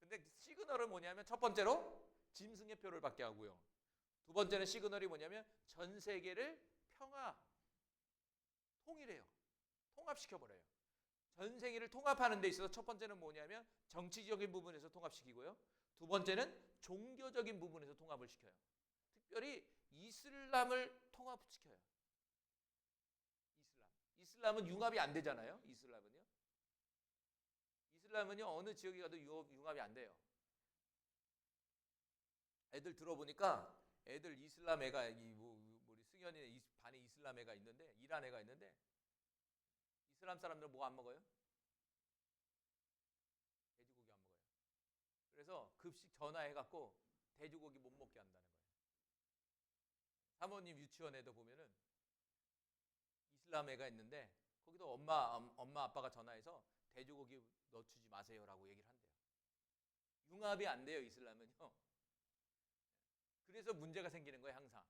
근데 시그널은 뭐냐면 첫 번째로 짐승의 표를 받게 하고요. 두 번째는 시그널이 뭐냐면 전 세계를 통일해요. 통합시켜버려요. 전 세계를 통합하는 데 있어서 첫 번째는 뭐냐면 정치적인 부분에서 통합시키고요. 두 번째는 종교적인 부분에서 통합을 시켜요. 특별히 이슬람을 통합시켜요. 이슬람은 융합이 안 되잖아요. 이슬람은요 어느 지역에 가도 융합이 안 돼요. 애들 들어보니까 애들 이슬람 애가 우리 승현이 반에 이슬람 애가 있는데, 이란 애가 있는데, 이슬람 사람들은 뭐 안 먹어요? 돼지고기 안 먹어요. 그래서 급식 전화해갖고 돼지고기 못 먹게 한다는 거예요. 사모님 유치원에도 보면은 이슬람 애가 있는데 거기도 엄마 아빠가 전화해서 돼지고기 넣어주지 마세요라고 얘기를 한대요. 융합이 안 돼요, 이슬람은요. 그래서 문제가 생기는 거예요, 항상.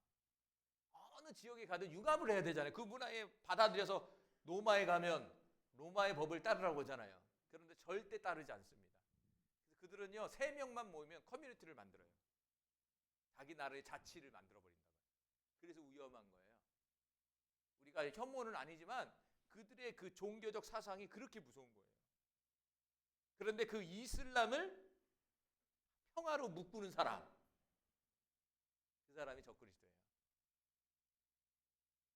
어느 지역에 가도 융합을 해야 되잖아요. 그 문화에 받아들여서 로마에 가면 로마의 법을 따르라고 하잖아요. 그런데 절대 따르지 않습니다. 그래서 그들은요, 3명만 모이면 커뮤니티를 만들어요. 자기 나라의 자치를 만들어버린다고요. 그래서 위험한 거예요. 우리가 혐오는 아니지만 그들의 그 종교적 사상이 그렇게 무서운 거예요. 그런데 그 이슬람을 평화로 묶는 사람, 그 사람이 적그리스도예요.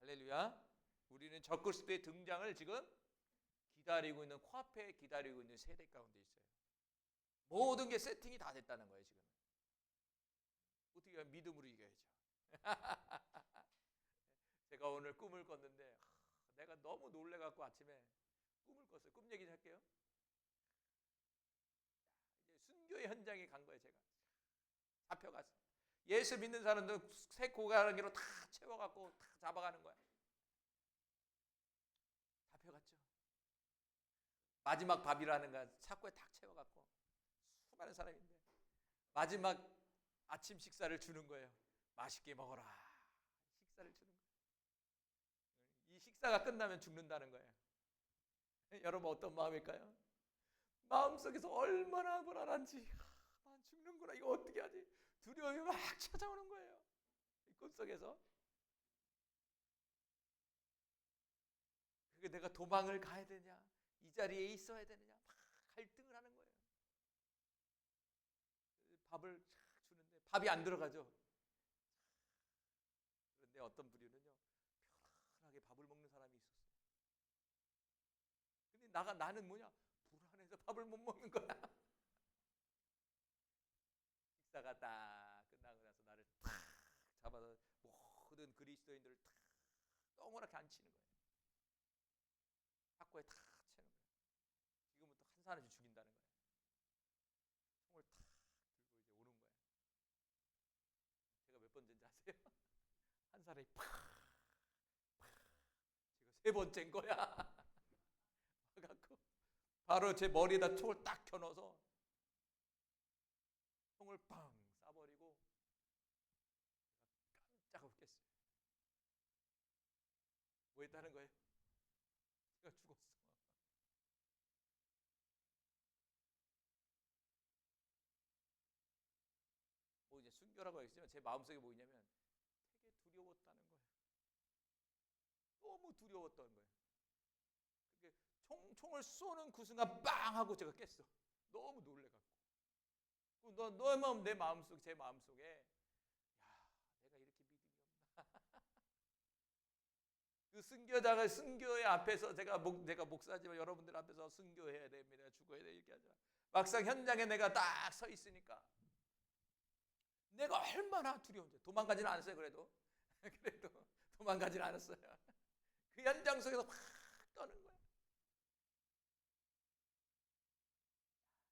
할렐루야. 우리는 적그리스도의 등장을 지금 기다리고 있는, 코앞에 기다리고 있는 세대 가운데 있어요. 모든 게 세팅이 다 됐다는 거예요. 지금 어떻게 하면 믿음으로 이겨야죠. 제가 오늘 꿈을 꿨는데 내가 너무 놀래갖고 아침에 꿈을 꿨어요. 꿈 얘기 할게요. 이제 순교의 현장에 간 거예요. 제가 잡혀갔어요. 예수 믿는 사람들 새 고가락기로 다 채워갖고 다 잡아가는 거야. 잡혀갔죠. 마지막 밥이라는 거 차고에 딱 채워갖고 수많은 사람인데 마지막 아침 식사를 주는 거예요. 맛있게 먹어라. 식사를 주는 거예요. 이 식사가 끝나면 죽는다는 거예요. 여러분 어떤 마음일까요? 마음속에서 얼마나 불안한지, 난 죽는구나, 이거 어떻게 하지? 두려움이 막 찾아오는 거예요. 이 꿈속에서. 그게 내가 도망을 가야 되냐, 이 자리에 있어야 되느냐, 막 갈등을 하는 거예요. 밥을 주는데 밥이 안 들어가죠. 그런데 어떤 부류는요, 편안하게 밥을 먹는 사람이 있었어요. 근데 나는 뭐냐, 불안해서 밥을 못 먹는 거야. 식사가 딱 끝나고 나서 나를 탁 잡아서 모든 그리스도인들을 탁 동그랗게 앉히는 거예요. 탁구에 탁 채는 거예요. 지금부터 한 사람씩 죽인다는 거예요. 총을 탁 들고 이제 오는 거예요. 제가 몇 번째인지 아세요? 한 사람이 팍 제가 세 번째인 거야. 와갖고 바로 제 머리에다 총을 딱 켜넣어서 총을 빵 쏴버리고 제가 깜짝 웃겠어요. 뭐 했다는 거예요? 제가 죽었어. 뭐 이제 순교라고 하겠지만 제 마음속에 뭐 있냐면 되게 두려웠다는 거예요. 너무 두려웠던 거예요. 그게 총을 쏘는 그 순간 빵 하고 제가 깼어. 너무 놀래갖고. 너무 내 마음속, 제 마음속에 야, 내가 이렇게 믿음이 없나. 그 순교의 앞에서 제가 목사지만 여러분들 앞에서 순교해야 됩니다. 죽어야 돼 이렇게 하죠. 막상 현장에 내가 딱 서 있으니까 내가 얼마나 두려운지. 도망가지는 않았어요. 그래도 도망가지는 않았어요. 그 현장 속에서 확 떠는 거야.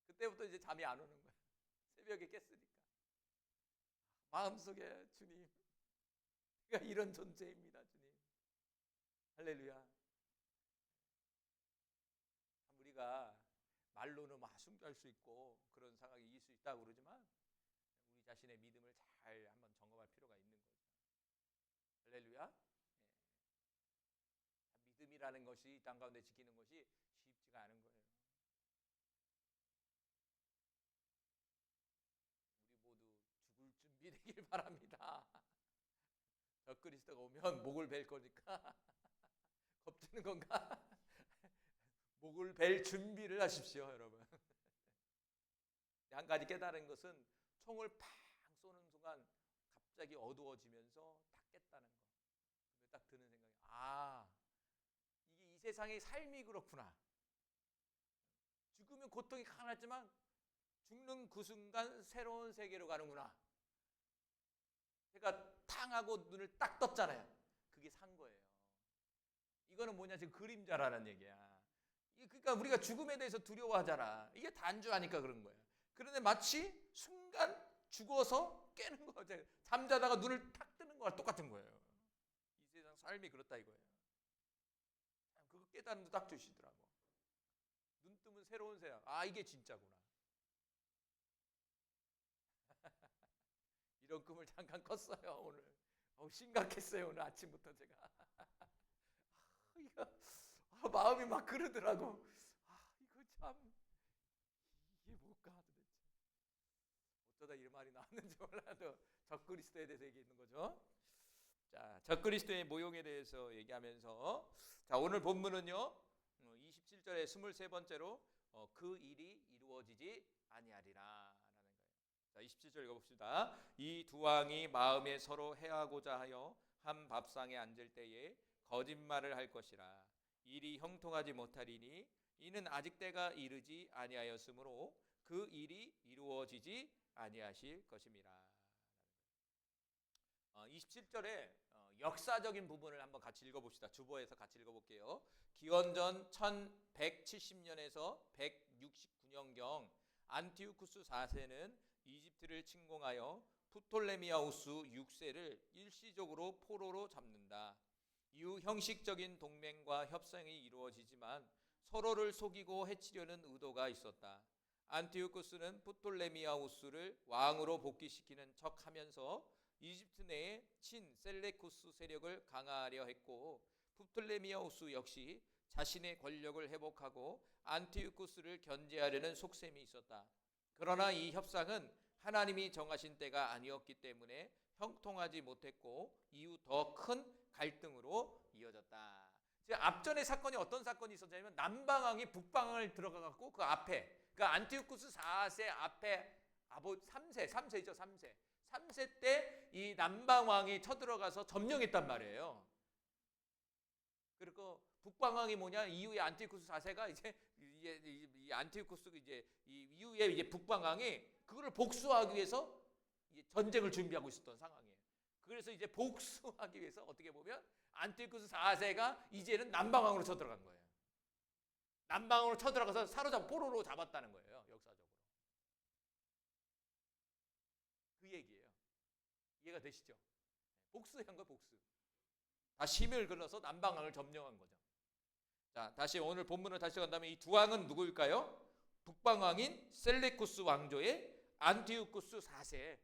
그때부터 이제 잠이 안 오는 거야. 새벽에 깼으니까. 마음속에 주님, 내가 이런 존재입니다. 주님. 할렐루야. 우리가 말로는 막 순교할 수 있고 그런 상황이 이길 수 있다고 그러지만 우리 자신의 믿음을 잘 한번 점검할 필요가 있는 거죠. 할렐루야. 믿음이라는 것이 이 땅 가운데 지키는 것이 쉽지가 않은 거예요. 우리 모두 죽을 준비 되길 바랍니다. 적그리스도가 오면 목을 벨 거니까 겁주는 건가? 목을 벨 준비를 하십시오, 여러분. 한 가지 깨달은 것은 총을 팡 쏘는 순간 갑자기 어두워지면서 딱 깼다는 거. 딱 드는 생각이, 이게 이 세상의 삶이 그렇구나. 죽으면 고통이 강하지만 죽는 그 순간 새로운 세계로 가는구나. 제가 탕 하고 눈을 딱 떴잖아요. 그게 산 거예요. 이거는 뭐냐, 지금 그림자라는 얘기야. 그러니까 우리가 죽음에 대해서 두려워하잖아. 이게 단주하니까 그런 거예요. 그런데 마치 순간 죽어서 깨는 거죠. 잠자다가 눈을 탁 뜨는 거랑 똑같은 거예요. 이 세상 삶이 그렇다 이거예요. 그거 깨달음도 딱 주시더라고. 눈 뜨면 새로운 세상. 이게 진짜구나. 이런 꿈을 잠깐 꿨어요 오늘. 심각했어요 오늘 아침부터 제가. 마음이 막 그러더라고. 이거 참 이게 뭘까 도대체. 어쩌다 이런 말이 나왔는지 몰라도 적그리스도에 대해서 얘기하는 거죠. 자, 적그리스도의 모형에 대해서 얘기하면서, 자, 오늘 본문은요 27절에 23번째로 그 일이 이루어지지 아니하리라 라는 거예요. 자, 27절 읽어봅시다. 이 두 왕이 마음에 서로 해하고자 하여 한 밥상에 앉을 때에 거짓말을 할 것이라. 일이 형통하지 못하리니 이는 아직 때가 이르지 아니하였으므로 그 일이 이루어지지 아니하실 것임이라. 27절에 역사적인 부분을 한번 같이 읽어봅시다. 주보에서 같이 읽어볼게요. 기원전 1170년에서 169년경 안티오쿠스 4세는 이집트를 침공하여 프톨레미아우스 6세를 일시적으로 포로로 잡는다. 이후 형식적인 동맹과 협상이 이루어지지만 서로를 속이고 해치려는 의도가 있었다. 안티오쿠스는 프톨레미아우스를 왕으로 복귀시키는 척하면서 이집트 내에 친셀레쿠스 세력을 강화하려 했고, 프톨레미아우스 역시 자신의 권력을 회복하고 안티오쿠스를 견제하려는 속셈이 있었다. 그러나 이 협상은 하나님이 정하신 때가 아니었기 때문에 형통하지 못했고 이후 더 큰 갈등으로 이어졌다. 앞전의 사건이 어떤 사건이 있었냐면 남방왕이 북방을 들어가 갖고 그 앞에, 그러니까 안티오쿠스 4세 앞에 3세죠. 3세 때 이 남방왕이 쳐들어가서 점령했단 말이에요. 그리고 북방왕이 뭐냐? 이후에 안티오쿠스 4세가 이제 이 안티오쿠스 이 이후에 이제 북방왕이 그거를 복수하기 위해서 이제 전쟁을 준비하고 있었던 상황이에요. 그래서 이제 복수하기 위해서 어떻게 보면 안티오쿠스 4세가 이제는 남방왕으로 쳐들어간 거예요. 남방으로 쳐들어가서 사로잡고 포로로 잡았다는 거예요. 역사적으로. 그 얘기예요. 이해가 되시죠? 복수한 거예요. 복수. 다시 힘을 걸어서 남방왕을 점령한 거죠. 자, 다시 오늘 본문을 다시 간다면 이 두 왕은 누구일까요? 북방왕인 셀레쿠스 왕조의 안티오쿠스 4세.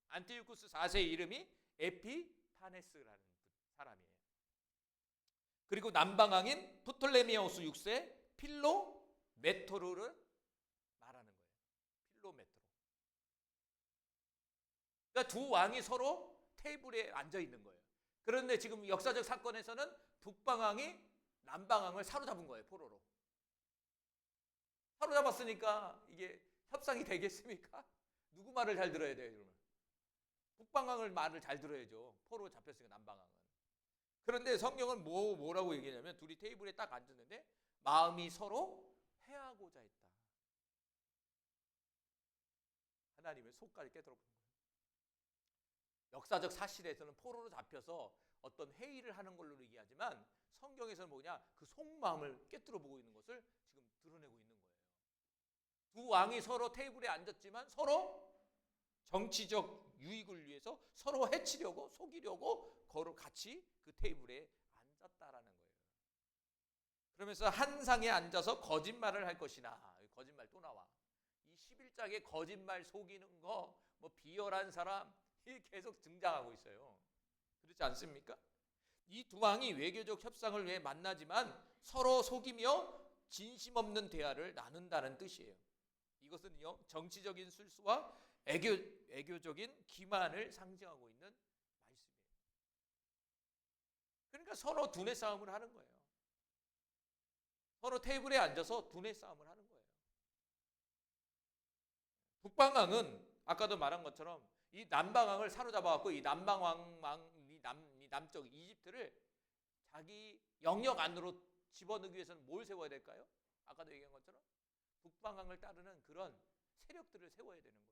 안티오쿠스 4세의 이름이 에피파네스라는 사람이에요. 그리고 남방왕인 프톨레미아우스 6세 필로메토르를 말하는 거예요. 필로메토르. 그러니까 두 왕이 서로 테이블에 앉아 있는 거예요. 그런데 지금 역사적 사건에서는 북방왕이 남방왕을 사로잡은 거예요. 포로로. 사로잡았으니까 이게 협상이 되겠습니까? 누구 말을 잘 들어야 돼요, 여러분? 북방왕을 말을 잘 들어야죠. 포로 잡혔으니까 남방왕은. 그런데 성경은 뭐라고 얘기하냐면 둘이 테이블에 딱 앉았는데 마음이 서로 해하고자 했다. 하나님의 속까지 깨달아 본 거예요. 역사적 사실에서는 포로로 잡혀서 어떤 회의를 하는 걸로 얘기하지만 성경에서는 뭐냐? 그 속마음을 깨뜨려 보고 있는 것을 지금 드러내고 있는 거예요. 두 왕이 서로 테이블에 앉았지만 서로 정치적 유익을 위해서 서로 해치려고 속이려고 같이 그 테이블에 앉았다라는 거예요. 그러면서 한 상에 앉아서 거짓말을 할 것이나, 거짓말 또 나와. 이 11장에 거짓말 속이는 거, 뭐 비열한 사람 이 계속 등장하고 있어요. 그렇지 않습니까? 이 두 왕이 외교적 협상을 위해 만나지만 서로 속이며 진심 없는 대화를 나눈다는 뜻이에요. 이것은요 정치적인 술수와 애교적인 기만을 상징하고 있는 말씀이에요. 그러니까 서로 두뇌 싸움을 하는 거예요. 서로 테이블에 앉아서 두뇌 싸움을 하는 거예요. 북방왕은 아까도 말한 것처럼 이 남방왕을 사로잡아갖고 이 남쪽 이집트를 자기 영역 안으로 집어넣기 위해서는 뭘 세워야 될까요? 아까도 얘기한 것처럼 북방왕을 따르는 그런 세력들을 세워야 되는 거예요.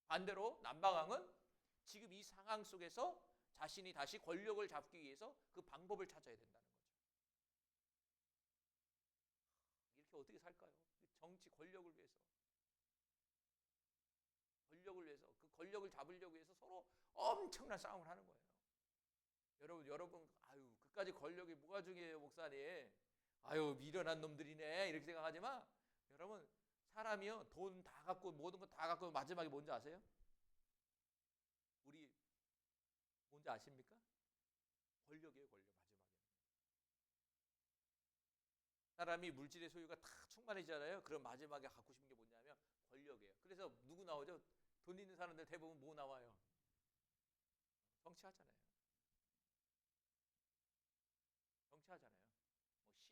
반대로 남방왕은 지금 이 상황 속에서 자신이 다시 권력을 잡기 위해서 그 방법을 찾아야 된다는 거죠. 이렇게 어떻게 살까요? 정치 권력을 위해서. 그 권력을 잡으려고 해서 서로 엄청난 싸움을 하는 거예요. 여러분, 아유, 그까지 권력이 뭐가 중요해요, 목사님? 아유, 미련한 놈들이네. 이렇게 생각하지만, 여러분, 사람이요, 돈 다 갖고, 모든 거 다 갖고, 마지막에 뭔지 아세요? 우리, 뭔지 아십니까? 권력이에요, 권력, 마지막에. 사람이 물질의 소유가 다 충만해지잖아요. 그럼 마지막에 갖고 싶은 게 뭐냐면, 권력이에요. 그래서 누구 나오죠? 돈 있는 사람들 대부분 뭐 나와요? 정치하잖아요. 뭐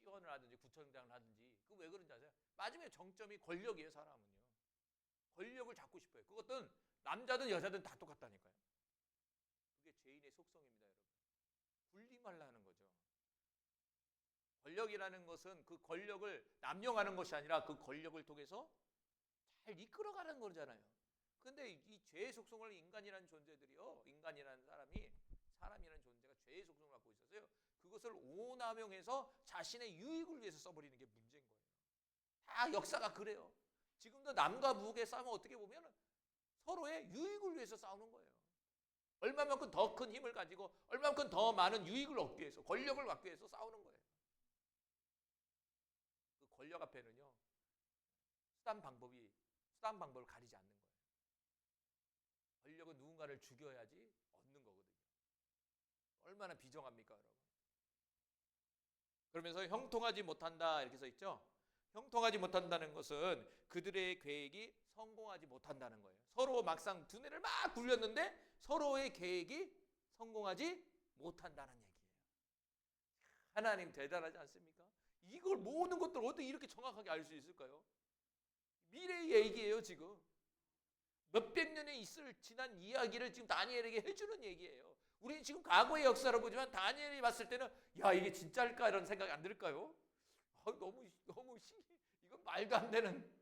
시의원을 하든지 구청장을 하든지. 그 왜 그런지 아세요? 마지막에 정점이 권력이에요. 사람은요. 권력을 잡고 싶어요. 그것은 남자든 여자든 다 똑같다니까요. 그게 죄인의 속성입니다, 여러분. 군림하려는 거죠. 권력이라는 것은 그 권력을 남용하는 것이 아니라 그 권력을 통해서 잘 이끌어가는 거잖아요. 근데 이 죄의 속성을 인간이라는 존재들이요, 인간이라는 사람이라는 존재가 죄의 속성을 갖고 있어서요, 그것을 오남용해서 자신의 유익을 위해서 써버리는 게 문제인 거예요. 다 역사가 그래요. 지금도 남과 북의 싸움은 어떻게 보면 서로의 유익을 위해서 싸우는 거예요. 얼마만큼 더 큰 힘을 가지고 얼마만큼 더 많은 유익을 얻기 위해서, 권력을 갖기 위해서 싸우는 거예요. 그 권력 앞에는요, 수단 방법을 가리지 않는 거예요. 권력은 누군가를 죽여야지 얻는 거거든요. 얼마나 비정합니까, 여러분? 그러면서 형통하지 못한다 이렇게 써 있죠. 형통하지 못한다는 것은 그들의 계획이 성공하지 못한다는 거예요. 서로 막상 두뇌를 막 굴렸는데 서로의 계획이 성공하지 못한다는 얘기예요. 하나님 대단하지 않습니까? 이걸 모든 것들을 어떻게 이렇게 정확하게 알 수 있을까요? 미래의 얘기예요. 지금 몇백 년에 지난 이야기를 지금 다니엘에게 해주는 얘기예요. 우리는 지금 과거의 역사를 보지만 다니엘이 봤을 때는 야, 이게 진짜일까 이런 생각이 안 들까요? 너무 신기해. 이건 말도 안 되는.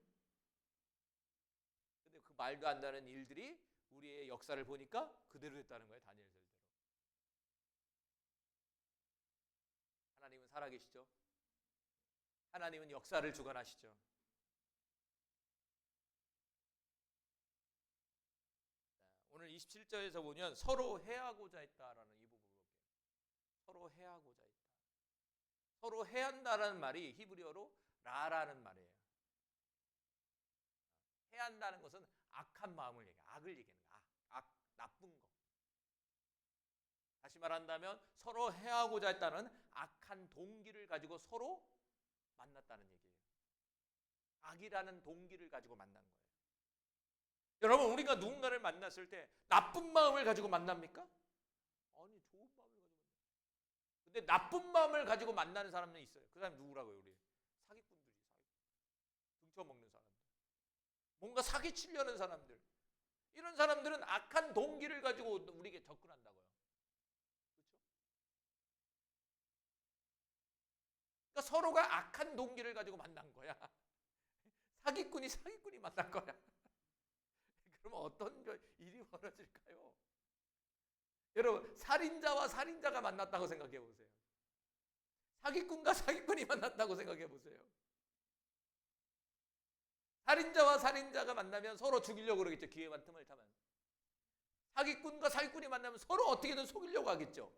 근데 그 말도 안 되는 일들이 우리의 역사를 보니까 그대로 됐다는 거예요. 다니엘서대로. 하나님은 살아계시죠. 하나님은 역사를 주관하시죠. 오늘 27절에서 보면 서로 해하고자 했다라는 이 부분을 볼게요. 서로 해하고자 했다. 서로 해한다라는 말이 히브리어로 라라는 말이에요. 해한다는 것은 악한 마음을 얘기해요. 악을 얘기하는 거예요. 나쁜 거. 다시 말한다면 서로 해하고자 했다는 악한 동기를 가지고 서로 만났다는 얘기예요. 악이라는 동기를 가지고 만난 거예요. 여러분, 우리가 누군가를 만났을 때 나쁜 마음을 가지고 만납니까? 아니, 좋은 마음을 가지고 만나요. 근데 나쁜 마음을 가지고 만나는 사람은 있어요. 그 사람이 누구라고요? 우리 사기꾼들이. 등쳐먹는 사람들, 뭔가 사기치려는 사람들, 이런 사람들은 악한 동기를 가지고 우리에게 접근한다고요. 그렇죠? 그러니까 서로가 악한 동기를 가지고 만난 거야. 사기꾼이 만난 거야. 그러면 어떤 일이 벌어질까요? 여러분, 살인자와 살인자가 만났다고 생각해 보세요. 사기꾼과 사기꾼이 만났다고 생각해 보세요. 살인자와 살인자가 만나면 서로 죽이려고 그러겠죠. 기회만 틈을 타면. 사기꾼과 사기꾼이 만나면 서로 어떻게든 속이려고 하겠죠.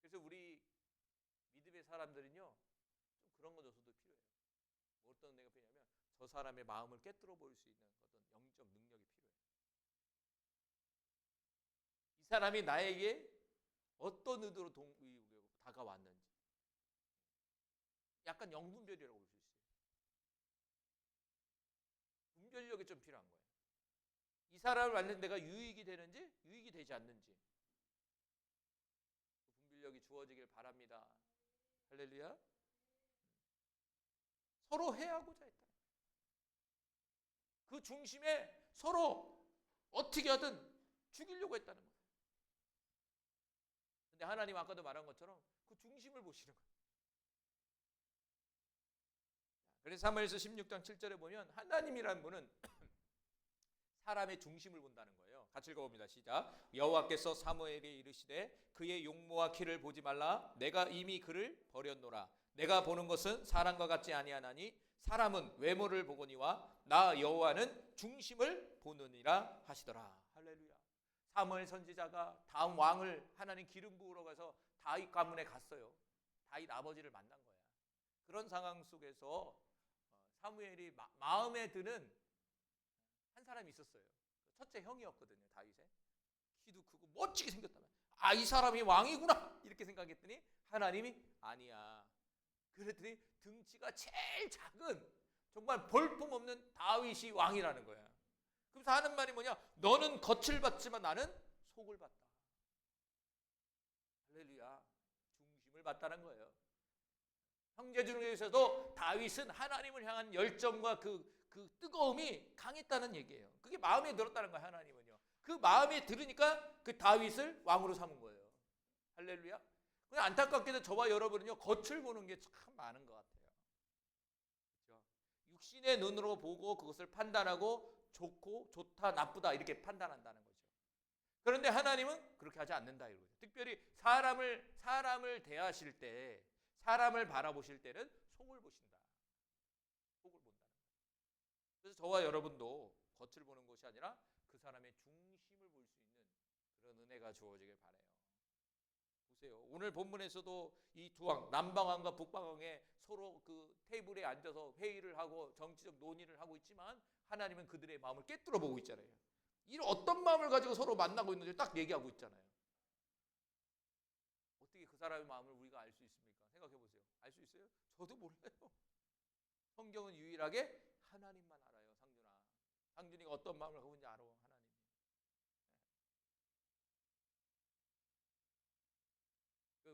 그래서 우리 믿음의 사람들은요, 좀 그런 거 저도 필요해요. 어떤 내가 필요하냐면 저 사람의 마음을 꿰뚫어 볼 수 있는 어떤 영적 능력이 필요해요. 이 사람이 나에게 어떤 의도로 다가왔는지. 약간 영분별이라고 볼 수 있어요. 분별력이 좀 필요한 거예요. 이 사람을 만난 내가 유익이 되는지 유익이 되지 않는지 그 분별력이 주어지길 바랍니다. 할렐루야. 서로 해하고자 했다. 그 중심에 서로 어떻게 하든 죽이려고 했다는 거예요. 근데 하나님 아까도 말한 것처럼 그 중심을 보시는 거예요. 그래서 사무엘서 16장 7절에 보면 하나님이라는 분은 사람의 중심을 본다는 거예요. 같이 읽어봅니다. 시작. 여호와께서 사무엘에게 이르시되 그의 용모와 키를 보지 말라. 내가 이미 그를 버렸노라. 내가 보는 것은 사람과 같지 아니하나니 사람은 외모를 보거니와 나 여호와는 중심을 보느니라 하시더라. 할렐루야. 사무엘 선지자가 다음 왕을 하나님 기름 부으러 가서 다윗 가문에 갔어요. 다윗 아버지를 만난 거야. 그런 상황 속에서 사무엘이 마음에 드는 한 사람이 있었어요. 첫째 형이었거든요. 다윗의. 키도 크고 멋지게 생겼다면 이 사람이 왕이구나 이렇게 생각했더니 하나님이 아니야. 그랬더니 등치가 제일 작은 정말 볼품없는 다윗이 왕이라는 거야. 그래서 하는 말이 뭐냐? 너는 겉을 봤지만 나는 속을 봤다. 할렐루야. 중심을 봤다는 거예요. 형제 중에서도 다윗은 하나님을 향한 열정과 그 뜨거움이 강했다는 얘기예요. 그게 마음에 들었다는 거예요. 하나님은요. 그 마음에 들으니까 그 다윗을 왕으로 삼은 거예요. 할렐루야. 근데 안타깝게도 저와 여러분은요, 겉을 보는 게 참 많은 것 같아요. 그렇죠? 육신의 눈으로 보고 그것을 판단하고 좋고 좋다 나쁘다 이렇게 판단한다는 거죠. 그런데 하나님은 그렇게 하지 않는다 이거죠. 특별히 사람을 대하실 때, 사람을 바라보실 때는 속을 보신다. 속을 본다는 거예요. 그래서 저와 여러분도 겉을 보는 것이 아니라 그 사람의 중심을 볼 수 있는 그런 은혜가 주어지길 바라요. 보세요. 오늘 본문에서도 이 두 왕, 남방왕과 북방왕에 서로 그 테이블에 앉아서 회의를 하고 정치적 논의를 하고 있지만 하나님은 그들의 마음을 꿰뚫어 보고 있잖아요. 이 어떤 마음을 가지고 서로 만나고 있는지 딱 얘기하고 있잖아요. 어떻게 그 사람의 마음을 우리가 알 수 있습니까? 생각해 보세요. 알 수 있어요? 저도 몰라요. 성경은 유일하게 하나님만 알아요. 상준이가 어떤 마음을 갖고 있는지 알아. 하나님이.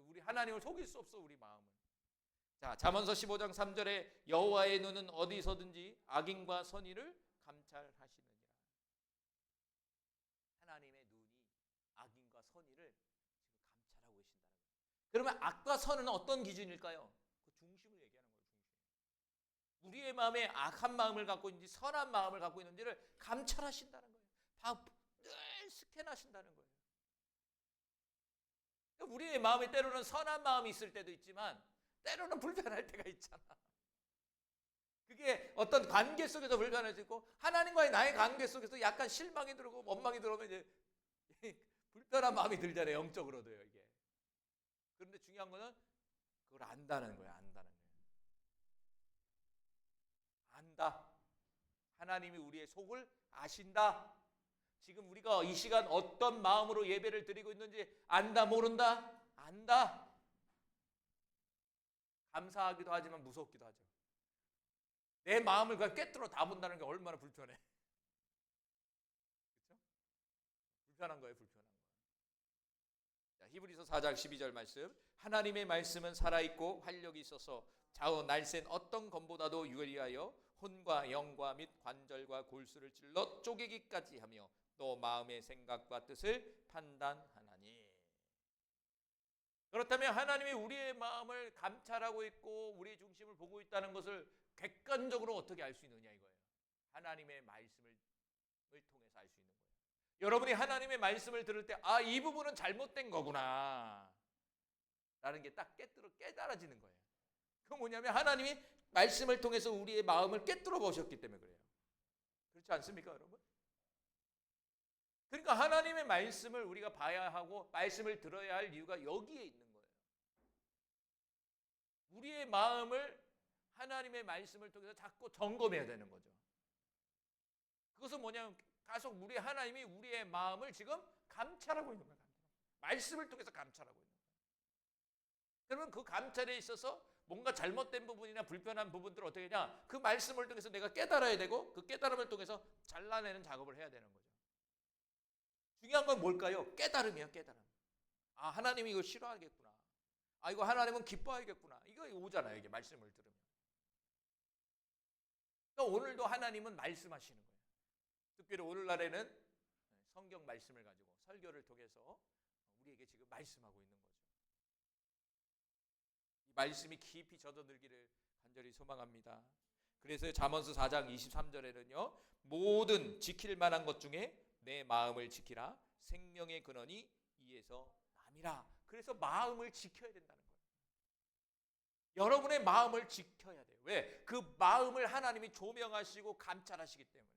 우리 하나님을 속일 수 없어, 우리 마음을. 자, 잠언서 15장 3절에 여호와의 눈은 어디서든지 악인과 선의를 감찰하시느니라. 하나님의 눈이 악인과 선의를 지금 감찰하고 계신다는 거예요. 그러면 악과 선은 어떤 기준일까요? 그 중심을 얘기하는 거예요. 중심. 우리의 마음에 악한 마음을 갖고 있는지 선한 마음을 갖고 있는지를 감찰하신다는 거예요. 늘 스캔하신다는 거예요. 우리의 마음에 때로는 선한 마음이 있을 때도 있지만 때로는 불편할 때가 있잖아. 그게 어떤 관계 속에서 불편할 수 있고 하나님과의 나의 관계 속에서 약간 실망이 들고 원망이 들어오면 이제 불편한 마음이 들잖아요. 영적으로도요, 이게. 그런데 중요한 거는 그걸 안다는 거예요. 안다는 거예요. 안다. 하나님이 우리의 속을 아신다. 지금 우리가 이 시간 어떤 마음으로 예배를 드리고 있는지 안다, 모른다? 안다. 감사하기도 하지만 무섭기도 하죠. 내 마음을 그냥 꿰뚫어 다 본다는 게 얼마나 불편해. 그렇죠? 불편한 거예요, 불편한 거. 자, 히브리서 4장 12절 말씀. 하나님의 말씀은 살아있고 활력이 있어서 좌우 날쌘 어떤 검보다도 유리하여 혼과 영과 및 관절과 골수를 찔러 쪼개기까지 하며 또 마음의 생각과 뜻을 판단하나니. 그렇다면 하나님이 우리의 마음을 감찰하고 있고 우리의 중심을 보고 있다는 것을 객관적으로 어떻게 알 수 있느냐 이거예요. 하나님의 말씀을 통해서 알 수 있는 거예요. 여러분이 하나님의 말씀을 들을 때 아, 이 부분은 잘못된 거구나 라는 게 딱 깨달아지는 거예요. 그건 뭐냐면 하나님이 말씀을 통해서 우리의 마음을 꿰뚫어 보셨기 때문에 그래요. 그렇지 않습니까, 여러분? 그러니까 하나님의 말씀을 우리가 봐야 하고 말씀을 들어야 할 이유가 여기에 있는 거예요. 우리의 마음을 하나님의 말씀을 통해서 자꾸 점검해야 되는 거죠. 그것은 뭐냐면 계속 하나님이 우리의 마음을 지금 감찰하고 있는 거예요. 말씀을 통해서 감찰하고 있는 거예요. 그러면 그 감찰에 있어서 뭔가 잘못된 부분이나 불편한 부분들을 어떻게 하냐? 그 말씀을 통해서 내가 깨달아야 되고 그 깨달음을 통해서 잘라내는 작업을 해야 되는 거죠. 중요한 건 뭘까요? 깨달음이에요, 깨달음. 아, 하나님이 이거 싫어하겠구나. 아, 이거 하나님은 기뻐하겠구나. 이거 오잖아요, 이게 말씀을 들으면. 그러니까 오늘도 하나님은 말씀하시는 거예요. 특별히 오늘날에는 성경 말씀을 가지고 설교를 통해서 우리에게 지금 말씀하고 있는 거죠. 이 말씀이 깊이 젖어들기를 간절히 소망합니다. 그래서 잠언서 4장 23절에는요. 모든 지킬 만한 것 중에 내 마음을 지키라. 생명의 근원이 이에서 남이라. 그래서 마음을 지켜야 된다는 거예요. 여러분의 마음을 지켜야 돼요. 왜? 그 마음을 하나님이 조명하시고 감찰하시기 때문에.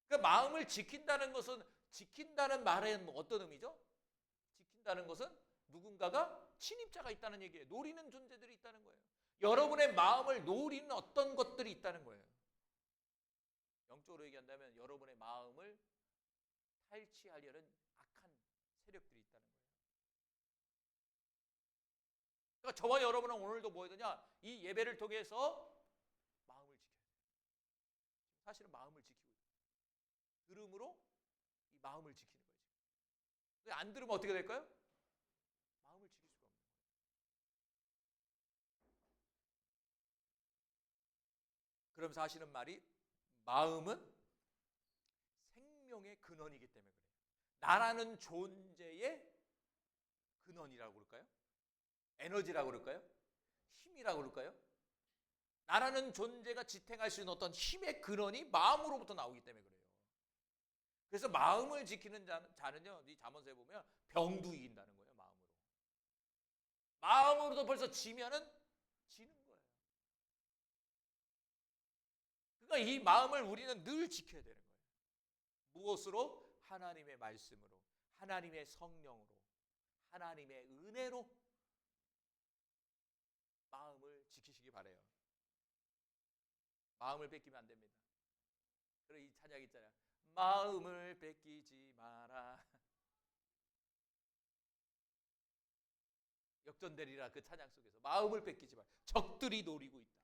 그 마음을 지킨다는 것은 지킨다는 말은 어떤 의미죠? 지킨다는 것은 누군가가 침입자가 있다는 얘기예요. 노리는 존재들이 있다는 거예요. 여러분의 마음을 노리는 어떤 것들이 있다는 거예요. 영적으로 얘기한다면 여러분의 마음을 탈취하려는 악한 세력들이 있다는 거예요. 그러니까 저와 여러분은 오늘도 뭐 해야 되냐? 이 예배를 통해서 마음을 지켜야 돼요. 사실은 마음을 지키고 있어요. 들음으로 이 마음을 지키는 거예요. 지금. 안 들으면 어떻게 될까요? 마음을 지킬 수가 없는 거예요. 그러면서 하시는 말이 마음은 생명의 근원이기 때문에 그래요. 나라는 존재의 근원이라고 그럴까요? 에너지라고 그럴까요? 힘이라고 그럴까요? 나라는 존재가 지탱할 수 있는 어떤 힘의 근원이 마음으로부터 나오기 때문에 그래요. 그래서 마음을 지키는 자는요, 이 잠언서에 보면 병도 이긴다는 거예요. 마음으로도 벌써 지면은 지는 거예요. 그러니까 이 마음을 우리는 늘 지켜야 되는 거예요. 무엇으로? 하나님의 말씀으로, 하나님의 성령으로, 하나님의 은혜로 마음을 지키시기 바라요. 마음을 뺏기면 안 됩니다. 그리고 이 찬양 있잖아요. 마음을 뺏기지 마라. 역전되리라 그 찬양 속에서 마음을 뺏기지 마라. 적들이 노리고 있다.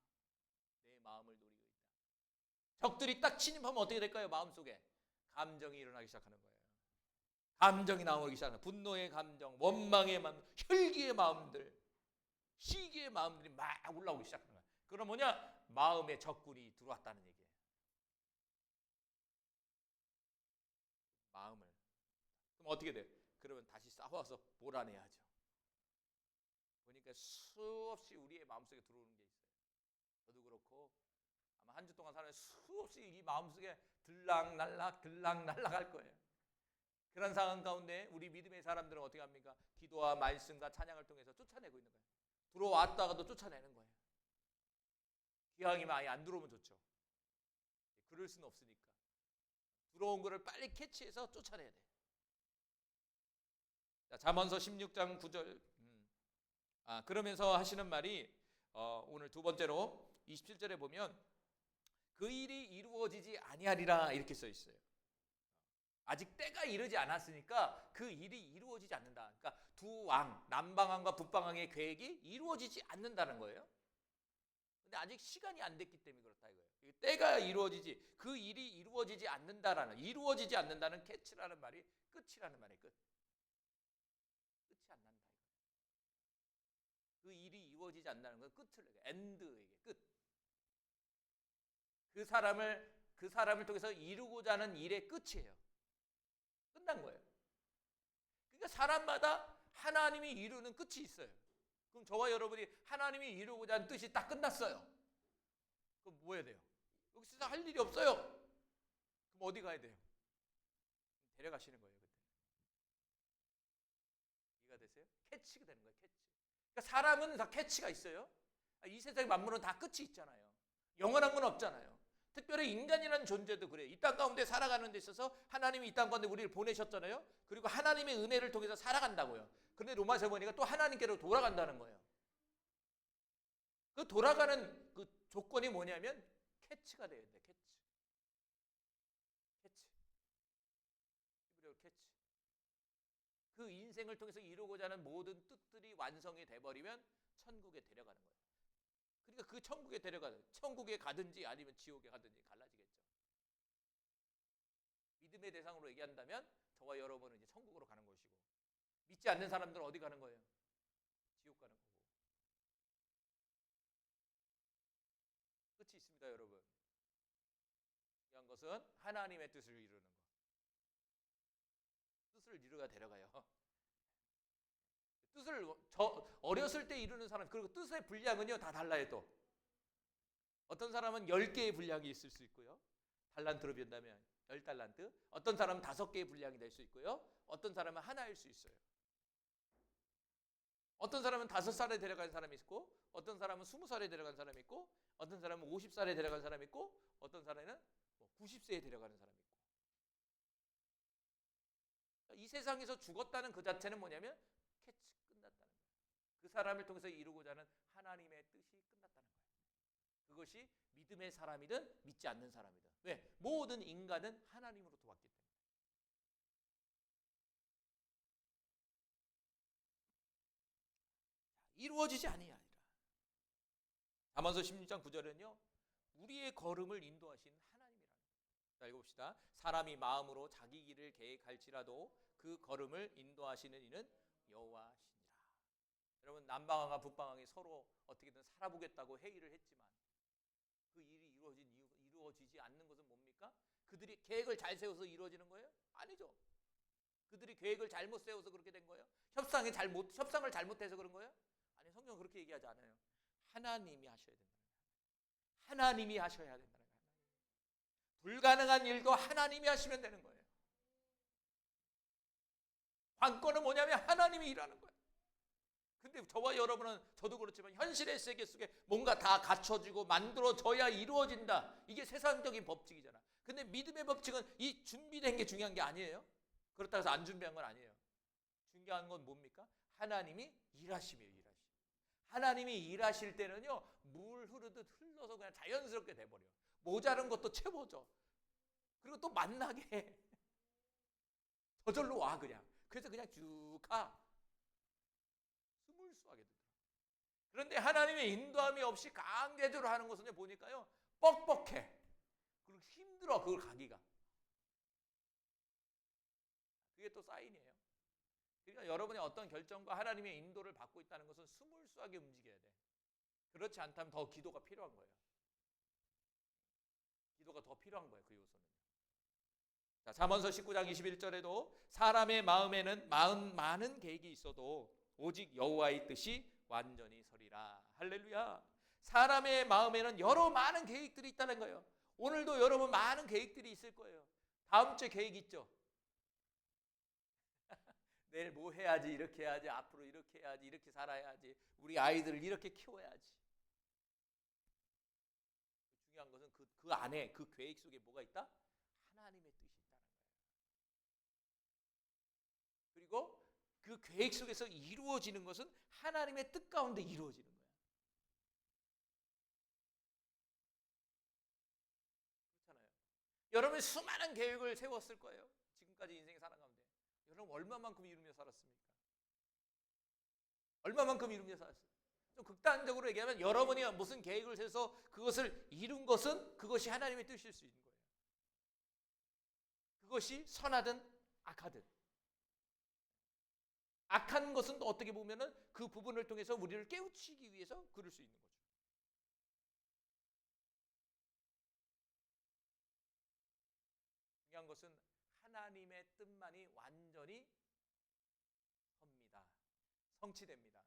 내 마음을 노리고 있다. 적들이 딱 침입하면 어떻게 될까요? 마음속에 감정이 일어나기 시작하는 거예요. 감정이 나오기 시작하는 거예요. 분노의 감정, 원망의 마음, 혈기의 마음들, 시기의 마음들이 막 올라오기 시작하는 거예요. 그럼 뭐냐? 마음의 적군이 들어왔다는 얘기예요. 마음을. 그럼 어떻게 돼요? 그러면 다시 싸워서 몰아내야죠. 보니까 수없이 우리의 마음속에 들어오는 게 있어요. 저도 그렇고 아마 한 주 동안 살면 수없이 이 마음속에 들락날락 할 거예요. 그런 상황 가운데 우리 믿음의 사람들은 어떻게 합니까? 기도와 말씀과 찬양을 통해서 쫓아내고 있는 거예요. 들어왔다가도 쫓아내는 거예요. 기왕이면 아예 안 들어오면 좋죠. 그럴 수는 없으니까 들어온 거를 빨리 캐치해서 쫓아내야 돼. 자, 잠언서 16장 9절 그러면서 하시는 말이 오늘 두 번째로 27절에 보면 그 일이 이루어지지 아니하리라 이렇게 써 있어요. 아직 때가 이르지 않았으니까 그 일이 이루어지지 않는다. 그러니까 두 왕, 남방왕과 북방왕의 계획이 이루어지지 않는다는 거예요. 근데 아직 시간이 안 됐기 때문에 그렇다 이거예요. 때가 이루어지지, 그 일이 이루어지지 않는다는 캐치라는 말이 끝이라는 말이에요. 끝. 끝이 안 난다. 그 일이 이루어지지 않는다는 건 끝을 얘기해요. 엔드에게 끝. 그 사람을 통해서 이루고자 하는 일의 끝이에요. 끝난 거예요. 그러니까 사람마다 하나님이 이루는 끝이 있어요. 그럼 저와 여러분이 하나님이 이루고자 하는 뜻이 딱 끝났어요. 그럼 뭐 해야 돼요? 여기서 할 일이 없어요. 그럼 어디 가야 돼요? 데려가시는 거예요. 그때. 이해가 되세요? 캐치가 되는 거예요. 캐치. 그러니까 사람은 다 캐치가 있어요. 이 세상 만물은 다 끝이 있잖아요. 영원한 건 없잖아요. 특별히 인간이라는 존재도 그래요. 이 땅 가운데 살아가는 데 있어서 하나님이 이 땅 가운데 우리를 보내셨잖아요. 그리고 하나님의 은혜를 통해서 살아간다고요. 그런데 로마서 보니까 또 하나님께로 돌아간다는 거예요. 그 돌아가는 그 조건이 뭐냐면 캐치가 돼야 돼. 캐치. 캐치. 그 인생을 통해서 이루고자 하는 모든 뜻들이 완성이 돼버리면 천국에 데려가는 거예요. 그러니까 그 천국에 가든지 아니면 지옥에 가든지 갈라지겠죠. 믿음의 대상으로 얘기한다면 저와 여러분은 이제 천국으로 가는 것이고, 믿지 않는 사람들은 어디 가는 거예요? 지옥 가는 거고. 끝이 있습니다, 여러분. 중요한 것은 하나님의 뜻을 이루는 것. 뜻을 이루가 데려가요. 뜻을 어렸을 때 이루는 사람, 그리고 뜻의 분량은요 다 달라요. 또 어떤 사람은 10개의 분량이 있을 수 있고요. 달란트로 변다면 10달란트. 어떤 사람은 5개의 분량이 될 수 있고요. 어떤 사람은 하나일 수 있어요. 어떤 사람은 5살에 데려간 사람이 있고, 어떤 사람은 20살에 데려간 사람이 있고, 어떤 사람은 50살에 데려간 사람이 있고, 어떤 사람은 90세에 데려가는 사람이 있고. 이 세상에서 죽었다는 그 자체는 뭐냐면 캐치 끝났다는 거예요. 그 사람을 통해서 이루고자 하는 하나님의 뜻이 끝났다는 거예요. 그것이 믿음의 사람이든 믿지 않는 사람이든. 왜? 모든 인간은 하나님으로부터 왔기 때문에. 이루어지지 아니하리라. 잠언서 16장 9절은요. 우리의 걸음을 인도하신 하나님이라는 거예요. 자, 읽어봅시다. 사람이 마음으로 자기 길을 계획할지라도 그 걸음을 인도하시는 이는 여호와시니라. 여러분, 남방왕과 북방왕이 서로 어떻게든 살아보겠다고 회의를 했지만 그 일이 이루어지지 않는 것은 뭡니까? 그들이 계획을 잘 세워서 이루어지는 거예요? 아니죠. 그들이 계획을 잘못 세워서 그렇게 된 거예요? 협상을 잘못해서 그런 거예요? 아니, 성경은 그렇게 얘기하지 않아요. 하나님이 하셔야 된다. 하나님이 하셔야 된다는 거예요. 불가능한 일도 하나님이 하시면 되는 거예요. 관건은 뭐냐면 하나님이 일하는 거예요. 근데 저와 여러분은, 저도 그렇지만 현실의 세계 속에 뭔가 다 갖춰지고 만들어져야 이루어진다. 이게 세상적인 법칙이잖아. 근데 믿음의 법칙은 이 준비된 게 중요한 게 아니에요. 그렇다고 해서 안 준비한 건 아니에요. 중요한 건 뭡니까? 하나님이 일하심이에요. 일하심. 하나님이 일하실 때는요, 물 흐르듯 흘러서 그냥 자연스럽게 돼버려. 모자른 것도 채워져. 그리고 또 만나게 해. 저절로 와 그냥. 그래서 그냥 쭉 가. 스물스하게 되더라. 그런데 하나님의 인도함이 없이 강제적으로 하는 것은 보니까요, 뻑뻑해. 그리고 힘들어, 그걸 가기가. 그게 또 사인이에요. 그러니까 여러분이 어떤 결정과 하나님의 인도를 받고 있다는 것은 스물스하게 움직여야 돼. 그렇지 않다면 더 기도가 필요한 거예요. 기도가 더 필요한 거예요, 그 요소는. 자, 잠언서 19장 21절에도 사람의 마음에는 많은 계획이 있어도 오직 여호와의 뜻이 완전히 서리라. 할렐루야. 사람의 마음에는 여러 많은 계획들이 있다는 거예요. 오늘도 여러분 많은 계획들이 있을 거예요. 다음 주에 계획 있죠? 내일 뭐 해야지, 이렇게 해야지, 앞으로 이렇게 해야지, 이렇게 살아야지, 우리 아이들을 이렇게 키워야지. 중요한 것은 그 안에, 그 계획 속에 뭐가 있다? 하나님의 뜻이 있다는 거예요. 그리고 그 계획 속에서 이루어지는 것은 하나님의 뜻 가운데 이루어지는 거예요. 그렇잖아요. 여러분이 수많은 계획을 세웠을 거예요. 지금까지 인생 살아가는데 여러분 얼마만큼 이루며 살았습니까? 얼마만큼 이루며 살았어요? 좀 극단적으로 얘기하면 여러분이 무슨 계획을 세서 그것을 이룬 것은 그것이 하나님의 뜻일 수 있는 거예요. 그것이 선하든 악하든. 악한 것은 또 어떻게 보면은 그 부분을 통해서 우리를 깨우치기 위해서 그럴 수 있는 거죠. 중요한 것은 하나님의 뜻만이 완전히 섭니다. 성취됩니다.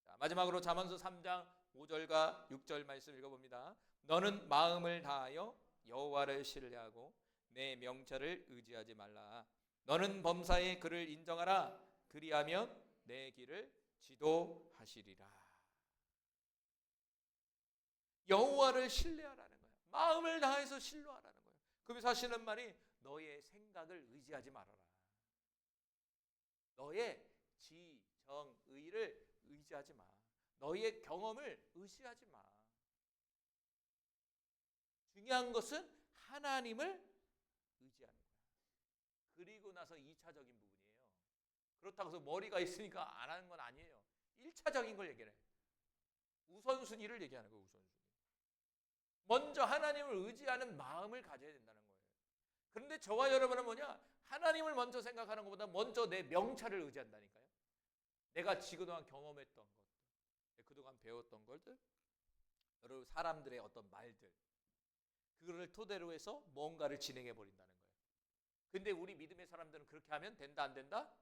자, 마지막으로 잠언서 3장 5절과 6절 말씀 읽어봅니다. 너는 마음을 다하여 여호와를 신뢰하고 내 명철을 의지하지 말라. 너는 범사에 그를 인정하라. 그리하면 내 길을 지도하시리라. 여호와를 신뢰하라는 거예요. 마음을 다해서 신뢰하라는 거예요. 그러면서 하시는 말이 너의 생각을 의지하지 말아라. 너의 지, 정, 의를 의지하지 마. 너의 경험을 의지하지 마. 중요한 것은 하나님을 의지하는 거야. 그리고 나서 2차적인 부분이에요. 그렇다고 해서 머리가 있으니까 안 하는 건 아니에요. 1차적인 걸 얘기해. 우선순위를 얘기하는 거예요. 우선순위. 먼저 하나님을 의지하는 마음을 가져야 된다는 거예요. 그런데 저와 여러분은 뭐냐? 하나님을 먼저 생각하는 것보다 먼저 내 명찰을 의지한다니까요. 내가 지그동안 경험했던 것들, 그동안 배웠던 것들, 여러분 사람들의 어떤 말들, 그거를 토대로 해서 뭔가를 진행해 버린다는 거예요. 근데 우리 믿음의 사람들은 그렇게 하면 된다, 안 된다?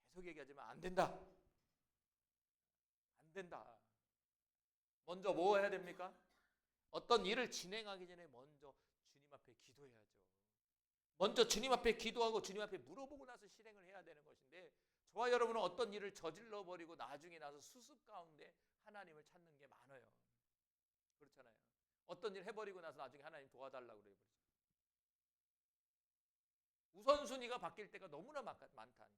계속 얘기하지만 안 된다. 안 된다. 먼저 뭐 해야 됩니까? 어떤 일을 진행하기 전에 먼저 주님 앞에 기도해야죠. 먼저 주님 앞에 기도하고 주님 앞에 물어보고 나서 실행을 해야 되는 것인데, 저와 여러분은 어떤 일을 저질러 버리고 나중에 나서 수습 가운데 하나님을 찾는 게 많아요. 그렇잖아요. 어떤 일 해버리고 나서 나중에 하나님 도와달라고 그래요. 우선순위가 바뀔 때가 너무나 많다니까요.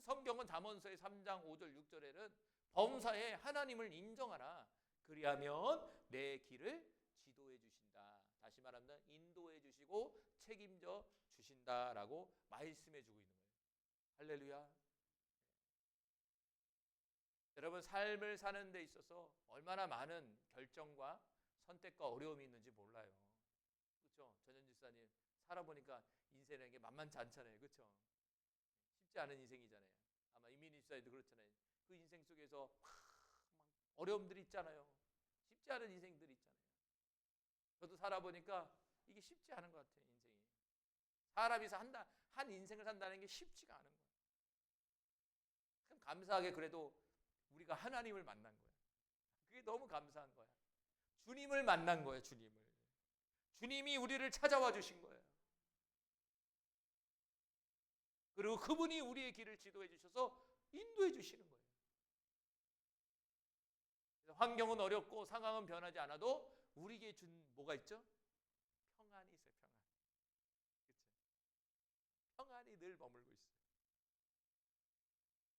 성경은 잠언서의 3장 5절 6절에는 범사에 하나님을 인정하라. 그리하면 내 길을 지도해 주신다. 다시 말하면 인도해 주시고 책임져 주신다라고 말씀해 주고 있는 거예요. 할렐루야. 여러분 삶을 사는 데 있어서 얼마나 많은 결정과 선택과 어려움이 있는지 몰라요. 그렇죠? 전현 집사님 살아보니까 인생이라는 게 만만치 않잖아요. 그렇죠? 쉽지 않은 인생이잖아요. 아마 이민희 집사님도 그렇잖아요. 그 인생 속에서 어려움들이 있잖아요. 쉽지 않은 인생들이 있잖아요. 저도 살아보니까 이게 쉽지 않은 것 같아요. 인생이. 사람이 한 인생을 산다는 게 쉽지가 않은 거예요. 참 감사하게 그래도 우리가 하나님을 만난 거예요. 그게 너무 감사한 거야. 주님을 만난 거예요. 주님이 우리를 찾아와 주신 거예요. 그리고 그분이 우리의 길을 지도해 주셔서 인도해 주시는 거예요. 환경은 어렵고 상황은 변하지 않아도 우리에게 준 뭐가 있죠? 평안이 있어요. 그렇죠? 평안이 늘 머물고 있어요.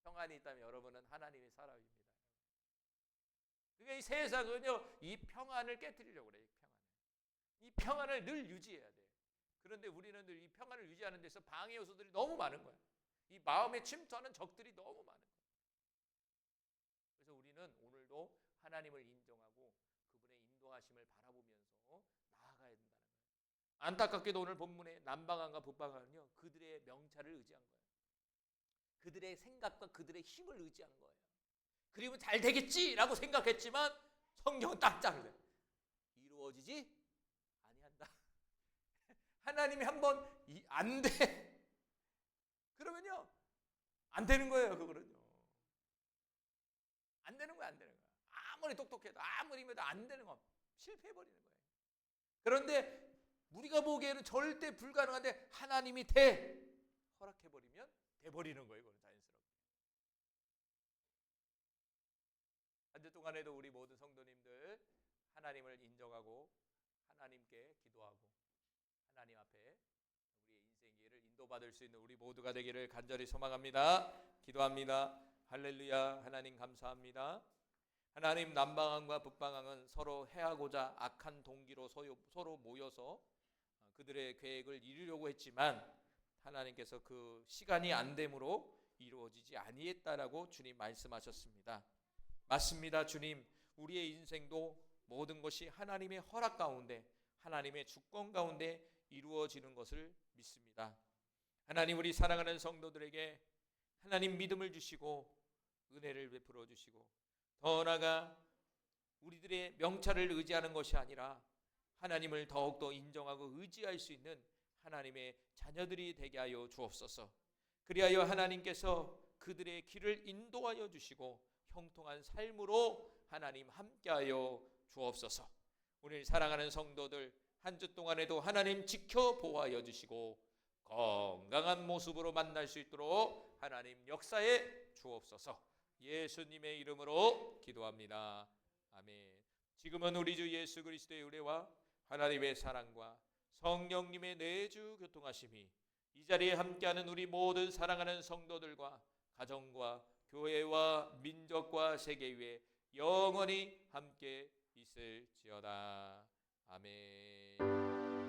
평안이 있다면 여러분은 하나님의 사람입니다. 그러니까 이 세상은요, 이 평안을 깨뜨리려고 그래요. 이 평안을 늘 유지해야 돼. 그런데 우리는 늘 이 평안을 유지하는 데서 방해 요소들이 너무 많은 거야. 이 마음에 침투하는 적들이 너무 많은 거야. 그래서 우리는 오늘도 하나님을 인정하고 그분의 인도하심을 바라보면서 나아가야 된다는 거예요. 안타깝게도 오늘 본문에 남방안과 북방안은요, 그들의 명찰을 의지한 거예요. 그들의 생각과 그들의 힘을 의지한 거예요. 그리고 잘 되겠지라고 생각했지만 성경은 딱 잘라요. 이루어지지 아니한다. 하나님이 한번 안 돼. 그러면요 안 되는 거예요. 그거는요 안 되는 거야. 아무리 똑똑해도 아무리 해도 안 되는 거, 실패해버리는 거예요. 그런데 우리가 보기에는 절대 불가능한데 하나님이 허락해버리면 돼버리는 거예요. 이거는 자연스럽게. 한 주 동안에도 우리 모든 성도님들 하나님을 인정하고 하나님께 기도하고 하나님 앞에 우리의 인생길을 인도받을 수 있는 우리 모두가 되기를 간절히 소망합니다. 기도합니다. 할렐루야. 하나님 감사합니다. 하나님, 남방항과 북방항은 서로 해하고자 악한 동기로 서로 모여서 그들의 계획을 이루려고 했지만 하나님께서 그 시간이 안 됨으로 이루어지지 아니했다라고 주님 말씀하셨습니다. 맞습니다. 주님, 우리의 인생도 모든 것이 하나님의 허락 가운데 하나님의 주권 가운데 이루어지는 것을 믿습니다. 하나님, 우리 사랑하는 성도들에게 하나님 믿음을 주시고 은혜를 베풀어 주시고 더 나아가 우리들의 명찰을 의지하는 것이 아니라 하나님을 더욱더 인정하고 의지할 수 있는 하나님의 자녀들이 되게 하여 주옵소서. 그리하여 하나님께서 그들의 길을 인도하여 주시고 형통한 삶으로 하나님 함께하여 주옵소서. 오늘 사랑하는 성도들 한 주 동안에도 하나님 지켜 보호하여 주시고 건강한 모습으로 만날 수 있도록 하나님 역사해 주옵소서. 예수님의 이름으로 기도합니다. 아멘. 지금은 우리 주 예수 그리스도의 은혜와 하나님의 사랑과 성령님의 내주 교통하심이 이 자리에 함께하는 우리 모든 사랑하는 성도들과 가정과 교회와 민족과 세계 위에 영원히 함께 있을지어다. 아멘.